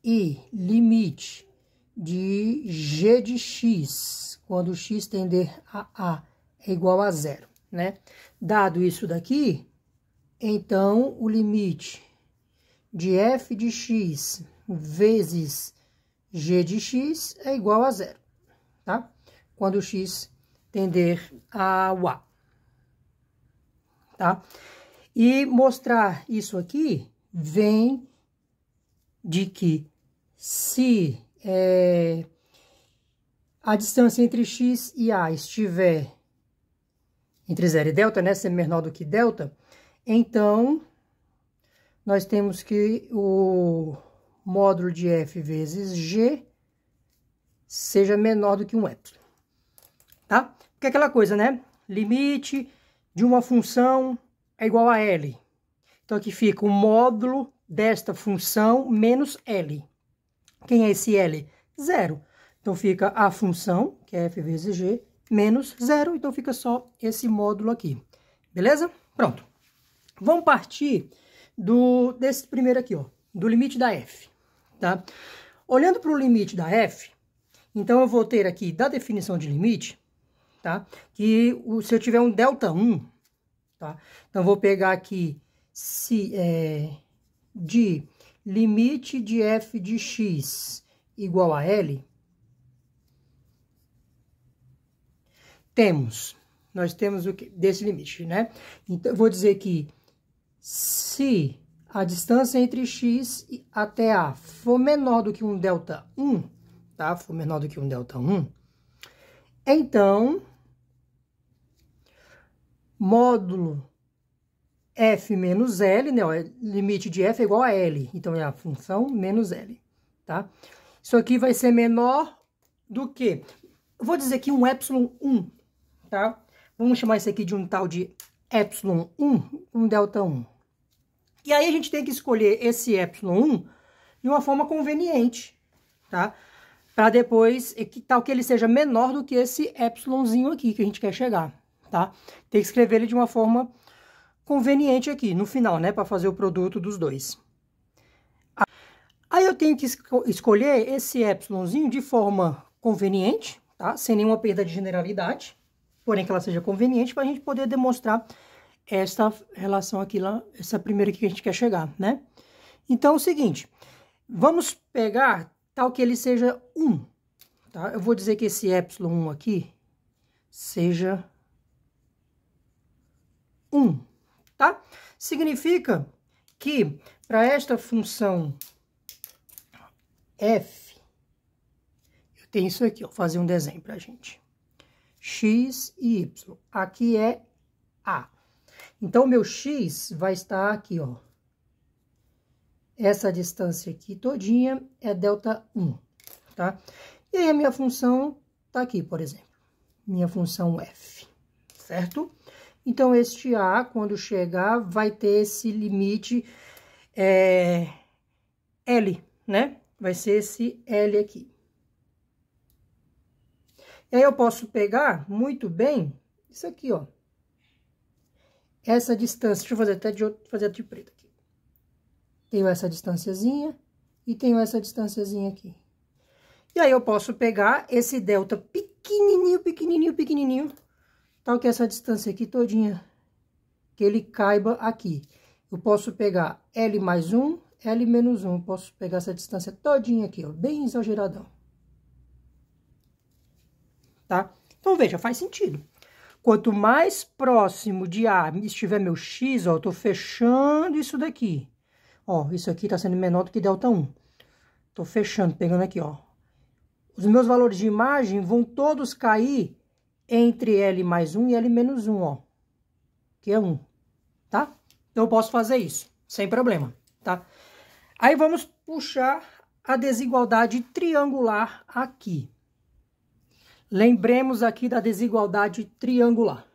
e limite de g de x, quando x tender a A, é igual a zero, né? Dado isso daqui, então, o limite de f de x vezes g de x é igual a zero, tá? Quando x tender ao A, tá? E mostrar isso aqui vem de que se a distância entre x e A estiver entre zero e delta, né, ser menor do que delta, então nós temos que o módulo de f vezes g seja menor do que um epsilon, tá? Porque é aquela coisa, né? Limite de uma função é igual a L. Então, aqui fica o módulo desta função menos L. Quem é esse L? Zero. Então, fica a função, que é f vezes g, menos zero. Então, fica só esse módulo aqui. Beleza? Pronto. Vamos partir desse primeiro aqui, ó, do limite da f, tá? Olhando para o limite da f, então, eu vou ter aqui da definição de limite, tá? Que se eu tiver um delta 1, tá? Então, eu vou pegar aqui de limite de f de x igual a L, nós temos o que desse limite, né? Então, eu vou dizer que se a distância entre x até A for menor do que um delta 1, tá? For menor do que um delta 1, então, módulo f menos L, né? O limite de f é igual a L, então é a função menos L, tá? Isso aqui vai ser menor do que, eu vou dizer aqui um epsilon 1, tá? Vamos chamar isso aqui de um tal de epsilon 1, um delta 1. E aí a gente tem que escolher esse epsilon 1 de uma forma conveniente, tá? Para depois, tal que ele seja menor do que esse epsilonzinho aqui que a gente quer chegar, tá? Tem que escrever ele de uma forma conveniente aqui, no final, né? Para fazer o produto dos dois. Aí eu tenho que escolher esse epsilonzinho de forma conveniente, tá? Sem nenhuma perda de generalidade, porém que ela seja conveniente para a gente poder demonstrar esta relação aqui, essa primeira aqui que a gente quer chegar, né? Então, é o seguinte, vamos pegar tal que ele seja 1, tá? Eu vou dizer que esse epsilon 1 aqui seja 1, tá? Significa que para esta função f, eu tem isso aqui, ó, vou fazer um desenho pra gente. X e Y. Aqui é A. Então, o meu X vai estar aqui, ó. Essa distância aqui todinha é ΔI, tá? E aí, a minha função tá aqui, por exemplo. Minha função F, certo? Então, este A, quando chegar, vai ter esse limite L, né? Vai ser esse L aqui. E aí, eu posso pegar muito bem isso aqui, ó. Essa distância, deixa eu fazer até de preto aqui. Tenho essa distânciazinha e tenho essa distânciazinha aqui. E aí, eu posso pegar esse delta pequenininho, pequenininho, pequenininho, tal que essa distância aqui todinha, que ele caiba aqui. Eu posso pegar L mais 1, L menos 1. Eu posso pegar essa distância todinha aqui, ó, bem exageradão. Tá? Então, veja, faz sentido. Quanto mais próximo de A estiver meu X, ó, eu tô fechando isso daqui. Ó, isso aqui tá sendo menor do que ΔI. Tô fechando, pegando aqui, ó. Os meus valores de imagem vão todos cair entre L mais 1 e L menos 1, ó. Que é 1, tá? Então, eu posso fazer isso, sem problema, tá? Aí, vamos puxar a desigualdade triangular aqui. Lembremos aqui da desigualdade triangular.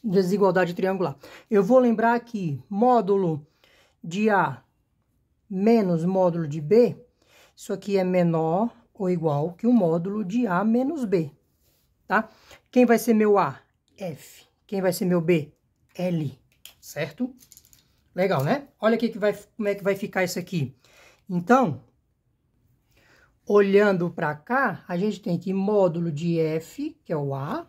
Desigualdade triangular. Eu vou lembrar aqui, módulo de A menos módulo de B, isso aqui é menor ou igual que o módulo de A menos B, tá? Quem vai ser meu A? F. Quem vai ser meu B? L, certo? Legal, né? Olha aqui como é que vai ficar isso aqui. Então, olhando para cá, a gente tem que módulo de F, que é o A,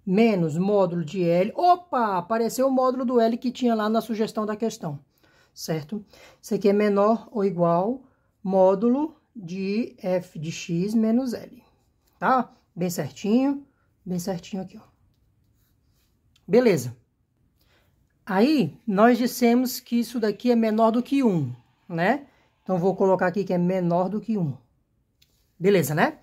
menos módulo de L. Opa, apareceu o módulo do L que tinha lá na sugestão da questão, certo? Isso aqui é menor ou igual módulo de F de X menos L, tá? Bem certinho aqui, ó. Beleza. Aí, nós dissemos que isso daqui é menor do que 1, né? Então, vou colocar aqui que é menor do que 1. Beleza, né?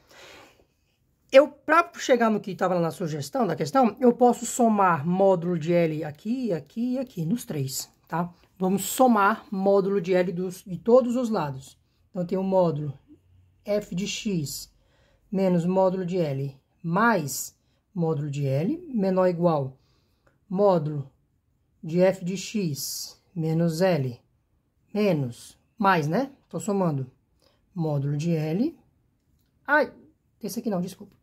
Para chegar no que estava lá na sugestão da questão, eu posso somar módulo de L aqui, aqui e aqui, nos três, tá? Vamos somar módulo de L de todos os lados. Então, tem o módulo F de X menos módulo de L mais módulo de L, menor ou igual módulo de F de X menos L menos, mais, né? Tô somando módulo de L. Ai, esse aqui não, desculpa.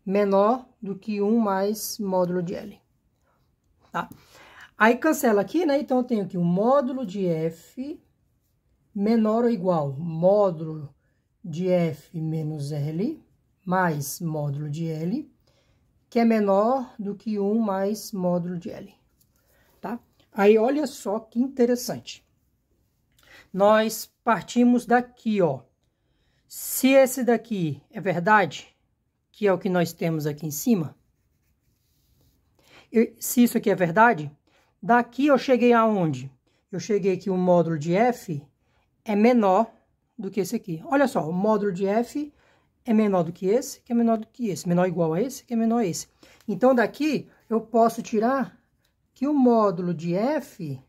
Menor do que 1 mais módulo de L, tá? Aí, cancela aqui, né? Então, eu tenho aqui o módulo de F menor ou igual módulo de F menos L mais módulo de L, que é menor do que 1 mais módulo de L, tá? Aí, olha só que interessante. Nós partimos daqui, ó. Se esse daqui é verdade, que é o que nós temos aqui em cima, se isso aqui é verdade, daqui eu cheguei aonde? Eu cheguei que o módulo de F é menor do que esse aqui. Olha só, o módulo de F é menor do que esse, que é menor do que esse. Menor ou igual a esse, que é menor a esse. Então, daqui eu posso tirar que o módulo de F,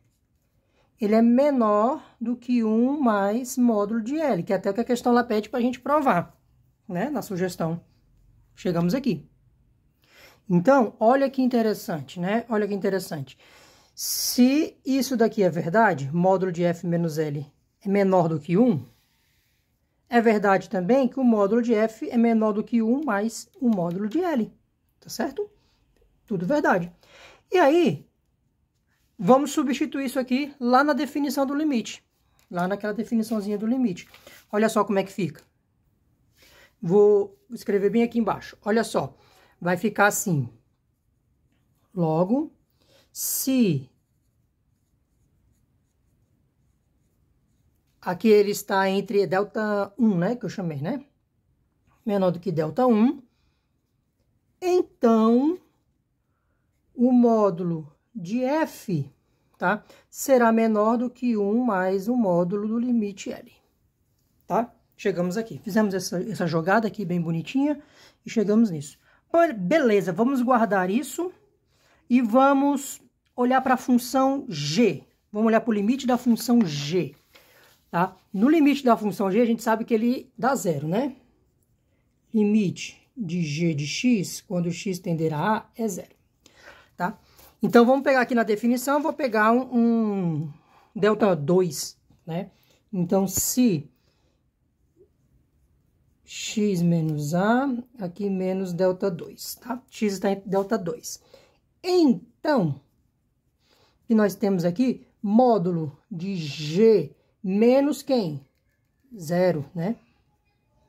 ele é menor do que 1 mais módulo de L, que é até o que a questão lá pede para a gente provar, né, na sugestão. Chegamos aqui. Então, olha que interessante, né? Olha que interessante. Se isso daqui é verdade, módulo de F menos L é menor do que 1, é verdade também que o módulo de F é menor do que 1 mais o módulo de L, tá certo? Tudo verdade. E aí, vamos substituir isso aqui lá na definição do limite. Lá naquela definiçãozinha do limite. Olha só como é que fica. Vou escrever bem aqui embaixo. Olha só. Vai ficar assim. Logo, se aqui ele está entre ΔI, né? Que eu chamei, né? Menor do que ΔI. Então, o módulo de F, tá? Será menor do que 1 mais o módulo do limite L, tá? Chegamos aqui. Fizemos essa jogada aqui bem bonitinha e chegamos nisso. Beleza, vamos guardar isso e vamos olhar para a função g. Vamos olhar para o limite da função g, tá? No limite da função g, a gente sabe que ele dá zero, né? Limite de g de x, quando x tender a a, é zero, tá? Então, vamos pegar aqui na definição, vou pegar um delta 2, né? Então, se x menos a, aqui menos delta 2, tá? X está em delta 2. Então, o que nós temos aqui? Módulo de g menos quem? Zero, né?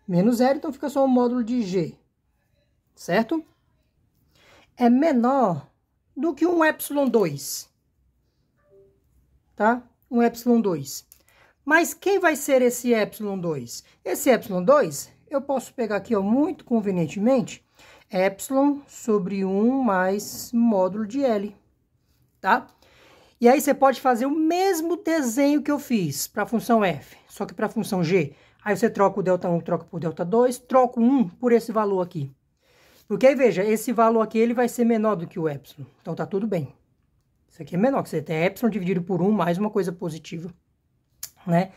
Menos zero, então fica só o módulo de g, certo? É menor do que um epsilon 2, tá? Um epsilon 2. Mas quem vai ser esse epsilon 2? Esse epsilon 2, eu posso pegar aqui, ó, muito convenientemente, epsilon sobre 1 mais módulo de L, tá? E aí você pode fazer o mesmo desenho que eu fiz para a função f, só que para a função g. Aí você troca o delta 1, troca por delta 2, troca o 1 por esse valor aqui. Porque aí, veja, esse valor aqui ele vai ser menor do que o epsilon. Então tá tudo bem. Isso aqui é menor, que você tem epsilon dividido por 1 mais uma coisa positiva, né?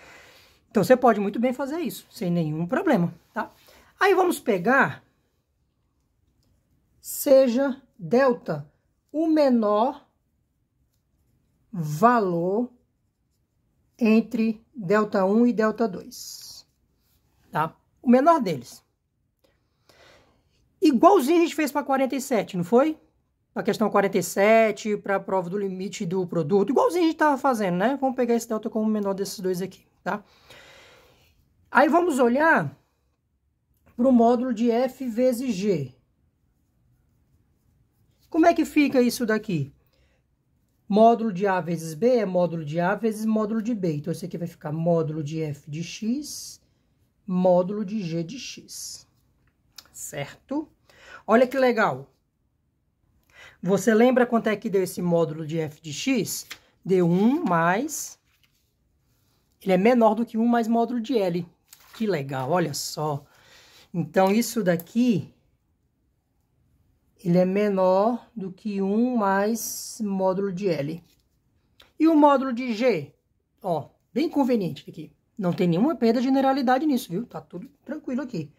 Então você pode muito bem fazer isso, sem nenhum problema, tá? Aí vamos pegar, seja delta o menor valor entre delta 1 e delta 2, tá? O menor deles. Igualzinho a gente fez para 47, não foi? Para a questão 47, para a prova do limite do produto. Igualzinho a gente estava fazendo, né? Vamos pegar esse delta como o menor desses dois aqui, tá? Aí vamos olhar para o módulo de f vezes g. Como é que fica isso daqui? Módulo de A vezes B é módulo de A vezes módulo de B. Então, esse aqui vai ficar módulo de f de x, módulo de g de x. Certo? Olha que legal. Você lembra quanto é que deu esse módulo de f de x? Deu 1 mais... Ele é menor do que 1 mais módulo de L. Que legal, olha só. Então, isso daqui... ele é menor do que 1 mais módulo de L. E o módulo de G? Ó, bem conveniente aqui. Não tem nenhuma perda de generalidade nisso, viu? Tá tudo tranquilo aqui.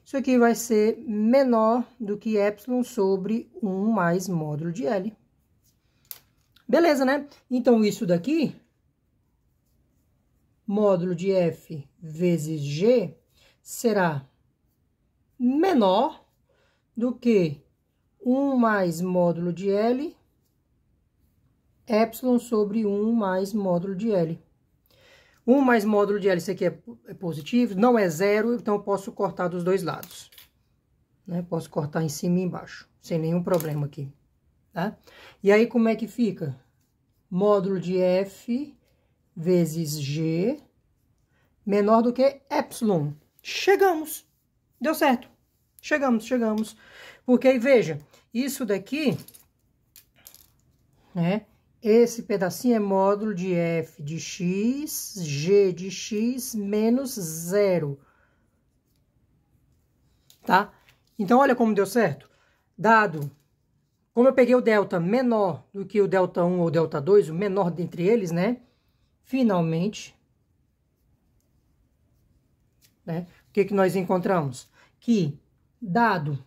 Isso aqui vai ser menor do que epsilon sobre 1 mais módulo de L. Beleza, né? Então, isso daqui, módulo de F vezes G, será menor do que 1 mais módulo de L, epsilon sobre 1 mais módulo de L. 1 mais módulo de L, isso aqui é positivo, não é zero, então eu posso cortar dos dois lados, né? Posso cortar em cima e embaixo, sem nenhum problema aqui, tá? E aí, como é que fica? Módulo de F vezes G, menor do que epsilon. Chegamos! Deu certo! Chegamos. Porque aí, veja, isso daqui, né? Esse pedacinho é módulo de f de x, g de x menos zero. Tá? Então, olha como deu certo. Dado, como eu peguei o delta menor do que o delta 1 ou delta 2, o menor dentre eles, né? Finalmente, né? O que nós encontramos? Que, dado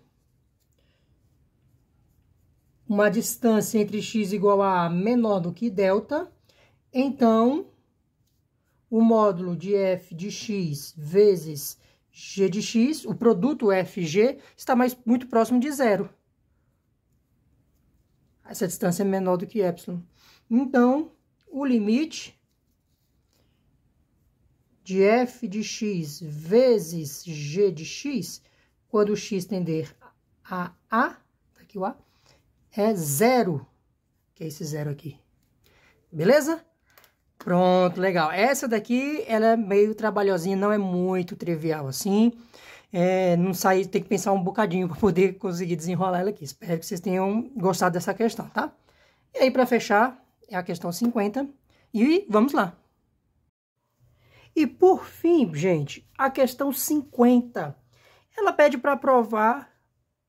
uma distância entre x igual a menor do que delta, então, o módulo de f de x vezes g de x, o produto fg, está muito próximo de zero. Essa distância é menor do que epsilon. Então, o limite de f de x vezes g de x, quando o x tender a a, tá aqui o a, é zero, que é esse zero aqui. Beleza? Pronto, legal. Essa daqui, ela é meio trabalhosinha, não é muito trivial assim. Não sai, tem que pensar um bocadinho para poder conseguir desenrolar ela aqui. Espero que vocês tenham gostado dessa questão, tá? E aí, para fechar, É a questão 50. E vamos lá. E por fim, gente, a questão 50. Ela pede para provar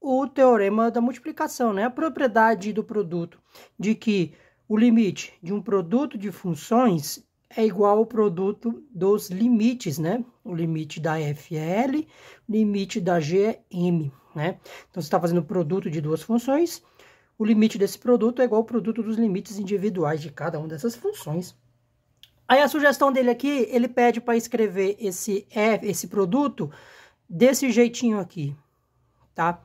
o teorema da multiplicação, né? A propriedade do produto de que o limite de um produto de funções é igual ao produto dos limites, né? O limite da f é L, o limite da g é M, né? Então, você está fazendo o produto de duas funções, o limite desse produto é igual ao produto dos limites individuais de cada uma dessas funções. Aí, a sugestão dele aqui, ele pede para escrever esse produto desse jeitinho aqui, tá?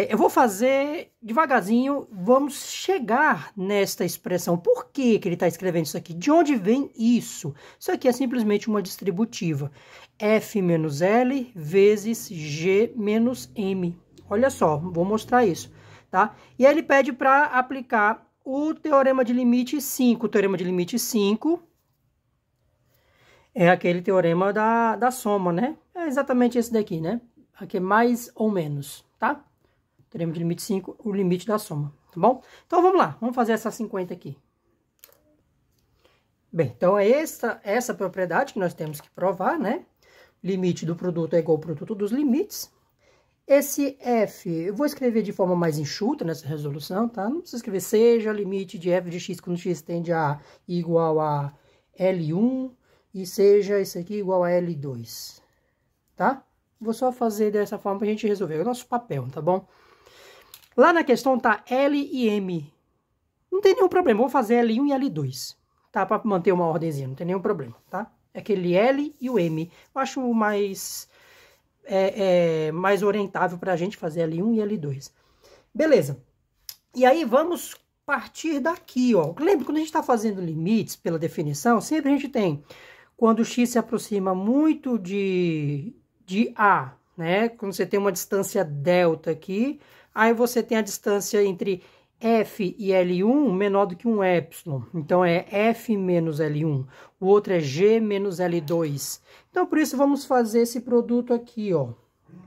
Eu vou fazer devagarzinho, vamos chegar nesta expressão. Por que que ele está escrevendo isso aqui? De onde vem isso? Isso aqui é simplesmente uma distributiva. F menos L vezes G menos M. Olha só, vou mostrar isso, tá? E aí ele pede para aplicar o teorema de limite 5. O teorema de limite 5 é aquele teorema da soma, né? É exatamente esse daqui, né? Aqui é mais ou menos, tá? Teorema de limite 5, o limite da soma, tá bom? Então, vamos lá, vamos fazer essa 50 aqui. Bem, então é essa propriedade que nós temos que provar, né? Limite do produto é igual ao produto dos limites. Esse f, eu vou escrever de forma mais enxuta nessa resolução, tá? Não precisa escrever seja limite de f de x quando x tende a igual a L1 e seja isso aqui igual a L2, tá? Vou só fazer dessa forma pra gente resolver o nosso papel, tá bom? Lá na questão tá L e M. Não tem nenhum problema, vou fazer L1 e L2, tá? Para manter uma ordemzinha, não tem nenhum problema, tá? É aquele L e o M. Eu acho mais orientável para a gente fazer L1 e L2. Beleza. E aí vamos partir daqui, ó. Lembra, quando a gente está fazendo limites pela definição, sempre a gente tem, quando o x se aproxima muito de A, né? Quando você tem uma distância delta aqui, aí você tem a distância entre F e L1 menor do que um epsilon. Então, é F menos L1. O outro é G menos L2. Então, por isso, vamos fazer esse produto aqui, ó.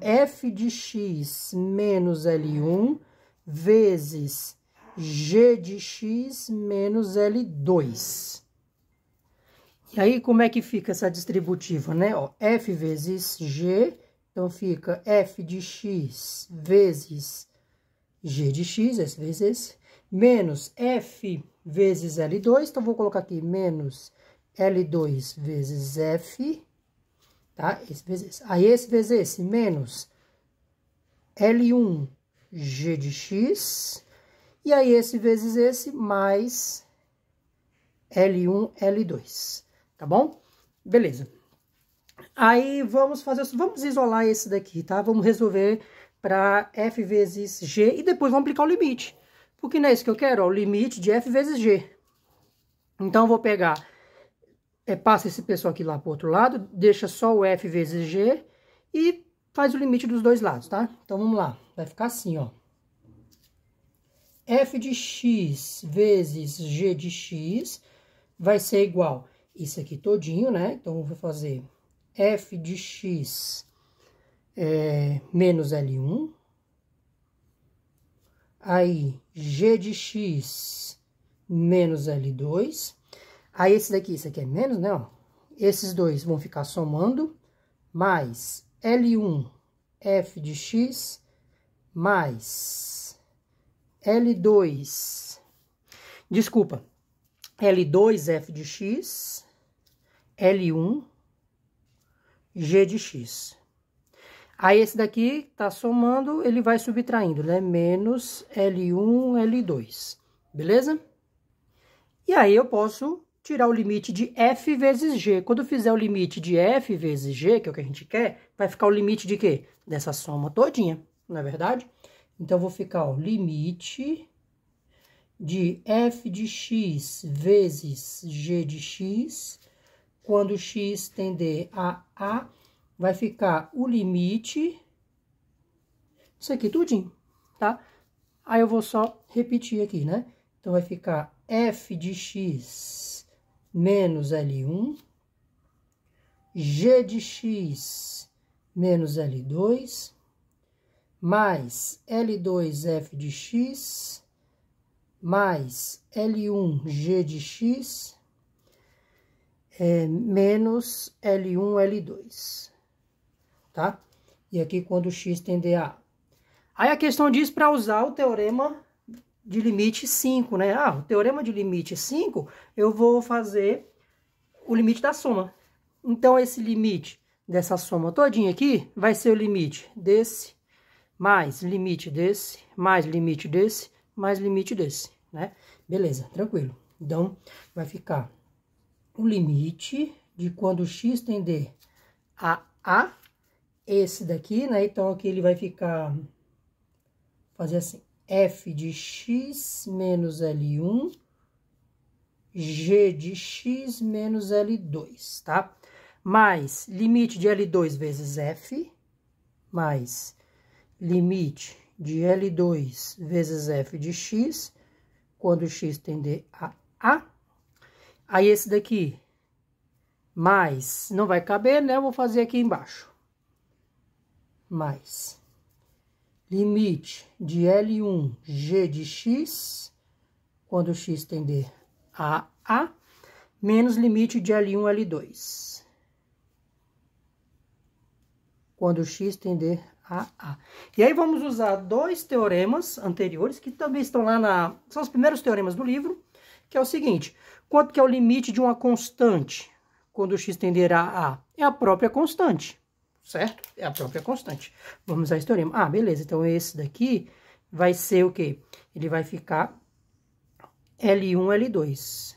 F de x menos L1 vezes G de x menos L2. E aí, como é que fica essa distributiva, né? Ó, F vezes G, então fica F de x vezes G de x, esse vezes esse, menos F vezes L2, então vou colocar aqui menos L2 vezes F, tá? Esse vezes esse. Aí esse vezes esse, menos L1 G de x, e aí esse vezes esse, mais L1 L2, tá bom? Beleza. Aí vamos isolar esse daqui, tá? Vamos resolver para f vezes g e depois vamos aplicar o limite. Porque não é isso que eu quero, ó, o limite de f vezes g. Então, eu vou pegar, passa esse pessoal aqui lá para o outro lado, deixa só o f vezes g e faz o limite dos dois lados, tá? Então, vamos lá. Vai ficar assim, ó. F de x vezes g de x vai ser igual isso aqui todinho, né? Então, eu vou fazer f de x menos L1, aí G de x menos L2, aí esse daqui, isso aqui é menos, né, ó, esses dois vão ficar somando, mais L1 F de x, mais L2, desculpa, L2 F de x, L1 G de x. Aí, esse daqui tá somando, ele vai subtraindo, né? Menos L1, L2. Beleza? E aí, eu posso tirar o limite de f vezes g. Quando eu fizer o limite de f vezes g, que é o que a gente quer, vai ficar o limite de quê? Dessa soma todinha, não é verdade? Então, eu vou ficar, ó, limite de f de x vezes g de x, quando x tender a A, vai ficar o limite, isso aqui tudinho, tá? Aí eu vou só repetir aqui, né? Então, vai ficar f de x menos L1, g de x menos L2, mais L2 f de x, mais L1G de X menos L1, L2, tá? E aqui quando x tender a A. Aí a questão diz para usar o teorema de limite 5, né? Ah, o teorema de limite 5, eu vou fazer o limite da soma. Então, esse limite dessa soma todinha aqui vai ser o limite desse, mais limite desse, mais limite desse, mais limite desse, né? Beleza, tranquilo. Então, vai ficar o limite de quando x tender a A, esse daqui, né? Então, aqui ele vai ficar, fazer assim, f de x menos L1, g de x menos L2, tá? Mais limite de L2 vezes f, mais limite de L2 vezes f de x, quando x tender a A. Aí esse daqui, mais, não vai caber, né? Eu vou fazer aqui embaixo. Mais limite de L1 g de x, quando x tender a A, menos limite de L1 L2, quando x tender a A. E aí vamos usar dois teoremas anteriores, que também estão lá são os primeiros teoremas do livro, que é o seguinte: quanto que é o limite de uma constante quando x tender a A? É a própria constante, certo? É a própria constante. Vamos usar esse teorema. Ah, beleza. Então, esse daqui vai ser o quê? Ele vai ficar L1, L2.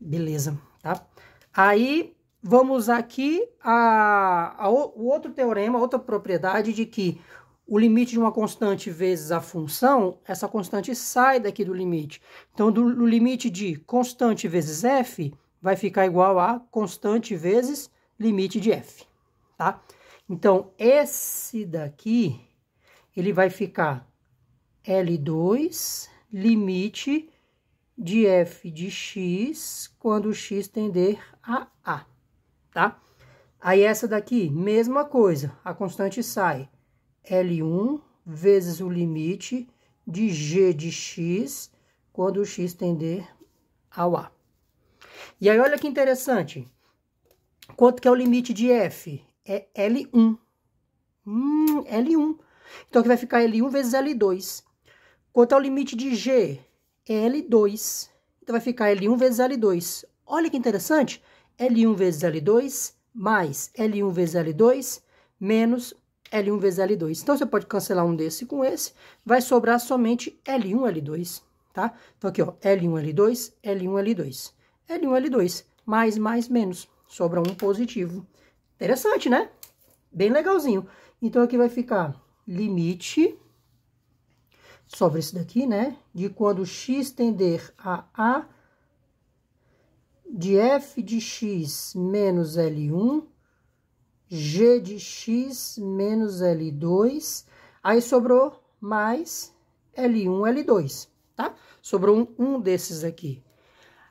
Beleza, tá? Aí, vamos usar aqui o outro teorema, outra propriedade de que o limite de uma constante vezes a função, essa constante sai daqui do limite. Então, no limite de constante vezes f, vai ficar igual a constante vezes limite de f, tá? Então, esse daqui, ele vai ficar L2, limite de f de x, quando x tender a A, tá? Aí, essa daqui, mesma coisa, a constante sai L1 vezes o limite de g de x, quando x tender ao A. E aí, olha que interessante. Quanto que é o limite de f? É L1. L1. Então, aqui vai ficar L1 vezes L2. Quanto é o limite de g? É L2. Então, vai ficar L1 vezes L2. Olha que interessante. L1 vezes L2 mais L1 vezes L2 menos L1 vezes L2. Então, você pode cancelar um desse com esse. Vai sobrar somente L1, L2, tá? Então, aqui, ó, L1, L2, L1, L2. L1, L2, mais, menos. Sobra um positivo. Interessante, né? Bem legalzinho. Então, aqui vai ficar limite, sobra esse daqui, né? De quando x tender a A, de f de x menos L1, g de x menos L2, aí sobrou mais L1, L2, tá? Sobrou um desses aqui.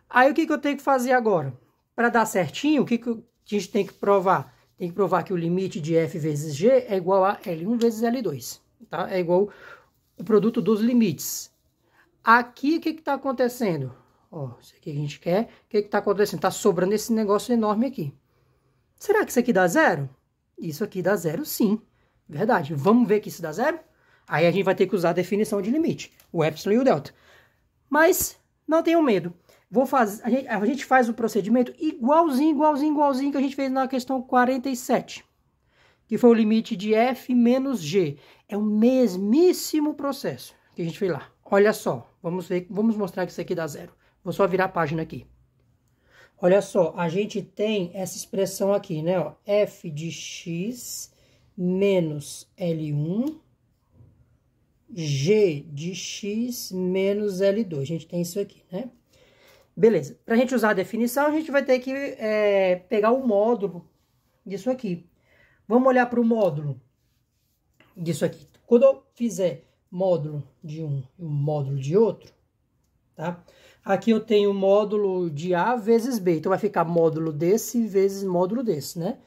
Aí, o que eu tenho que fazer agora? Para dar certinho, o que a gente tem que provar? Tem que provar que o limite de f vezes g é igual a L1 vezes L2, tá? É igual o produto dos limites. Aqui, o que está acontecendo? Ó, isso aqui a gente quer. O que está acontecendo? Está sobrando esse negócio enorme aqui. Será que isso aqui dá zero? Isso aqui dá zero, sim. Verdade. Vamos ver que isso dá zero? Aí a gente vai ter que usar a definição de limite, o epsilon e o delta. Mas não tenham medo. A gente faz o procedimento igualzinho que a gente fez na questão 47, que foi o limite de f menos g. É o mesmíssimo processo que a gente fez lá. Olha só, vamos mostrar que isso aqui dá zero. Vou só virar a página aqui. Olha só, a gente tem essa expressão aqui, né? Ó, f de x menos L1, g de x menos L2. A gente tem isso aqui, né? Beleza. Para a gente usar a definição, a gente vai ter que pegar o módulo disso aqui. Vamos olhar para o módulo disso aqui. Quando eu fizer módulo de um e um módulo de outro, tá? Aqui eu tenho o módulo de A vezes B. Então, vai ficar módulo desse vezes módulo desse, né?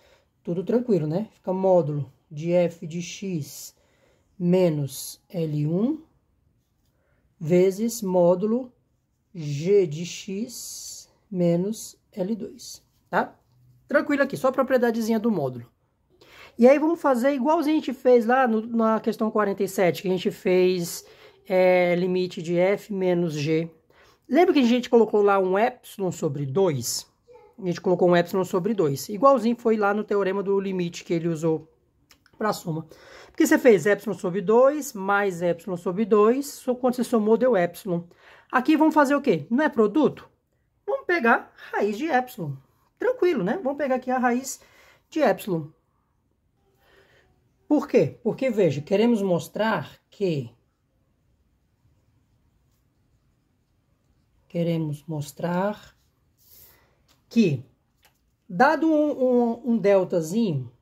Tudo tranquilo, né? Fica módulo de f de x menos L1 vezes módulo g de x menos L2, tá? Tranquilo aqui, só a propriedadezinha do módulo. E aí vamos fazer igualzinho a gente fez lá na questão 47, que a gente fez limite de f menos g. Lembra que a gente colocou lá um epsilon sobre 2? A gente colocou um epsilon sobre 2. Igualzinho foi lá no teorema do limite que ele usou para a soma. Porque você fez epsilon sobre 2 mais epsilon sobre 2, quando você somou deu epsilon. Aqui vamos fazer o quê? Não é produto? Vamos pegar a raiz de epsilon. Tranquilo, né? Vamos pegar aqui a raiz de epsilon. Por quê? Porque, veja, queremos mostrar que... dado um deltazinho,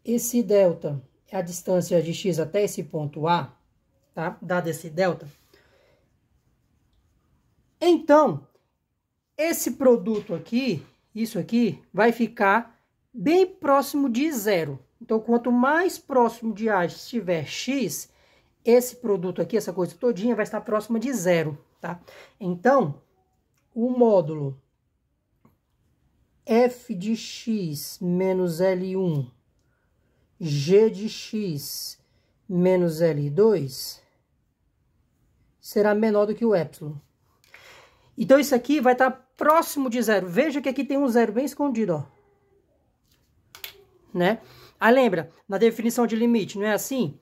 esse delta é a distância de x até esse ponto A, tá? Dado esse delta. Então, esse produto aqui, isso aqui, vai ficar bem próximo de zero. Então, quanto mais próximo de A estiver x, esse produto aqui, essa coisa todinha, vai estar próxima de zero, tá? Então, o módulo f de x menos L1, g de x menos L2 será menor do que o epsilon. Então, isso aqui vai estar próximo de zero. Veja que aqui tem um zero bem escondido, ó. Né? Aí lembra, na definição de limite, não é assim?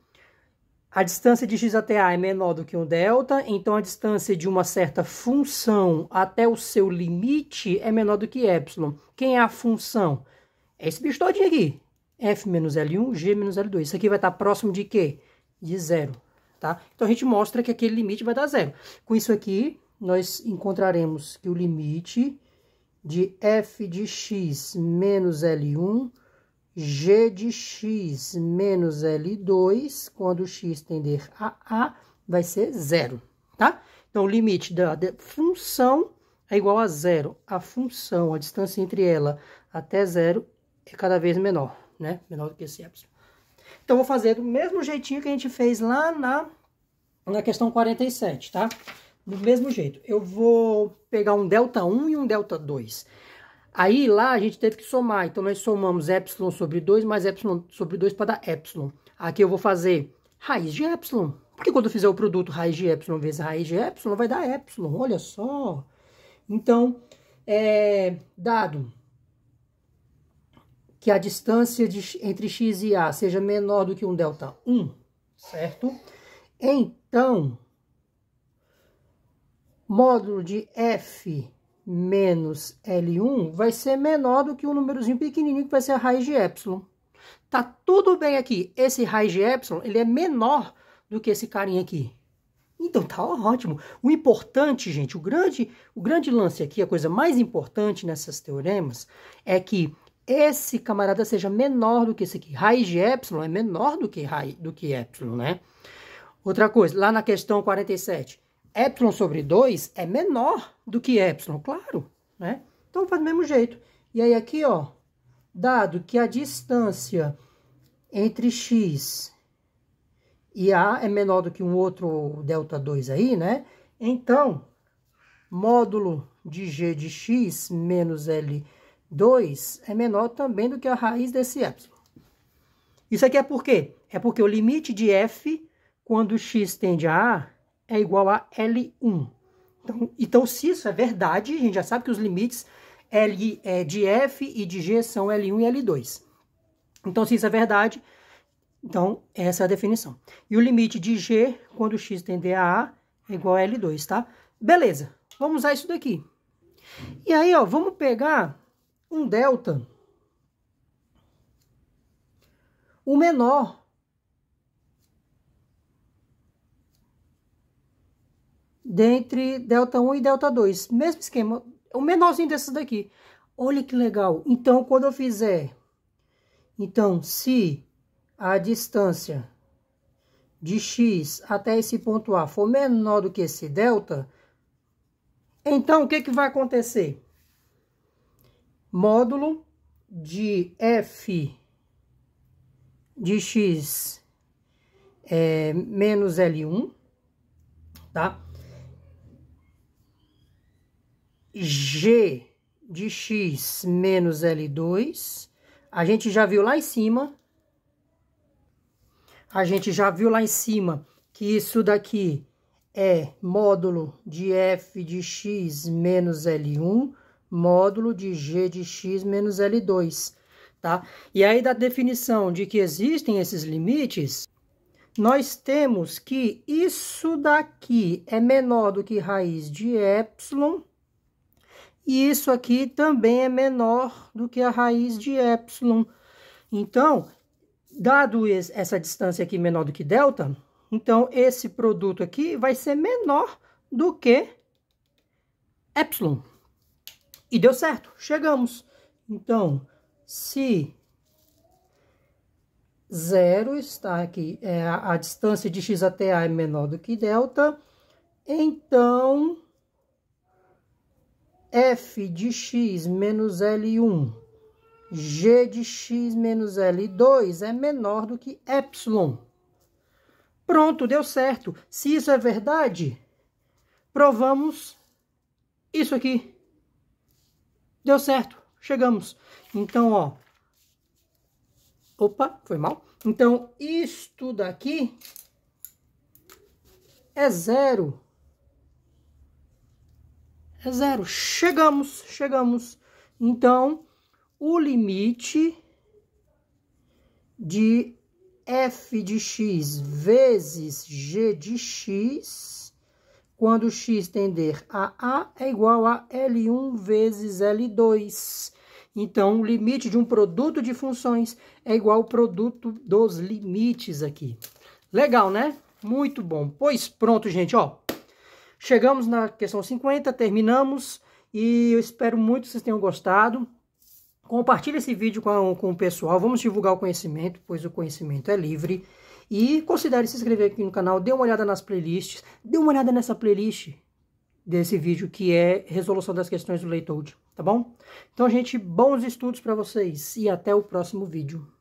A distância de x até A é menor do que um delta, então a distância de uma certa função até o seu limite é menor do que epsilon. Quem é a função? É esse bicho todinho aqui. F menos L1, G menos L2. Isso aqui vai estar próximo de quê? De zero, tá? Então a gente mostra que aquele limite vai dar zero. Com isso aqui, nós encontraremos que o limite de f de x menos L1, g de x menos L2, quando x tender a A, vai ser zero, tá? Então, o limite da função é igual a zero. A função, a distância entre ela até zero, é cada vez menor, né? Menor do que esse epsilon. Então, vou fazer do mesmo jeitinho que a gente fez lá na questão 47, tá? Do mesmo jeito. Eu vou pegar um delta1 e um delta2. Aí lá a gente teve que somar, então nós somamos epsilon sobre 2 mais epsilon sobre 2 para dar epsilon. Aqui eu vou fazer raiz de epsilon, porque quando eu fizer o produto raiz de epsilon vezes raiz de epsilon vai dar epsilon, olha só. Então, dado que a distância entre x e A seja menor do que um delta1, certo? Então, módulo de f menos L1 vai ser menor do que um númerozinho pequenininho que vai ser a raiz de epsilon. Tá tudo bem aqui. Esse raiz de epsilon, ele é menor do que esse carinha aqui. Então tá ótimo. O importante, gente, o grande lance aqui, a coisa mais importante nessas teoremas é que esse camarada seja menor do que esse aqui. Raiz de epsilon é menor do que epsilon, né? Outra coisa, lá na questão 47, epsilon sobre 2 é menor do que epsilon, claro, né? Então faz do mesmo jeito. E aí aqui, ó, dado que a distância entre x e A é menor do que um outro delta2 aí, né? Então, módulo de g de x menos L2 é menor também do que a raiz desse epsilon. Isso aqui é por quê? É porque o limite de f, quando x tende a A, é igual a L1. Então, se isso é verdade, a gente já sabe que os limites de f e de g são L1 e L2. Então, se isso é verdade, então essa é a definição. E o limite de g, quando x tender a A, é igual a L2, tá? Beleza, vamos usar isso daqui. E aí, ó, vamos pegar um delta, o menor, dentre delta1 e delta2. Mesmo esquema, o menorzinho desses daqui. Olha que legal. Então, quando eu fizer... Então, se a distância de x até esse ponto A for menor do que esse delta, então o que vai acontecer? Módulo de f de x menos L1, tá? G de x menos L2, a gente já viu lá em cima, que isso daqui é módulo de f de x menos L1, módulo de g de x menos L2, tá? E aí da definição de que existem esses limites, nós temos que isso daqui é menor do que raiz de epsilon, e isso aqui também é menor do que a raiz de epsilon. Então, dado essa distância aqui menor do que delta, então esse produto aqui vai ser menor do que epsilon. E deu certo, chegamos. Então, se 0 está aqui, a distância de x até a é menor do que delta, então f de x menos L1, g de x menos L2 é menor do que epsilon. Pronto, deu certo. Se isso é verdade, provamos isso aqui. Deu certo, chegamos. Então, ó. Opa, foi mal. Então, isto daqui é zero. É zero. Chegamos. Então, o limite de f de x vezes g de x, quando x tender a A, é igual a L1 vezes L2. Então, o limite de um produto de funções é igual ao produto dos limites aqui. Legal, né? Muito bom. Pois pronto, gente, ó. Chegamos na questão 50, terminamos. E eu espero muito que vocês tenham gostado. Compartilhe esse vídeo com o pessoal. Vamos divulgar o conhecimento, pois o conhecimento é livre. E considere se inscrever aqui no canal. Dê uma olhada nas playlists. Dê uma olhada nessa playlist desse vídeo, que é resolução das questões do LeetCode, tá bom? Então, gente, bons estudos para vocês e até o próximo vídeo.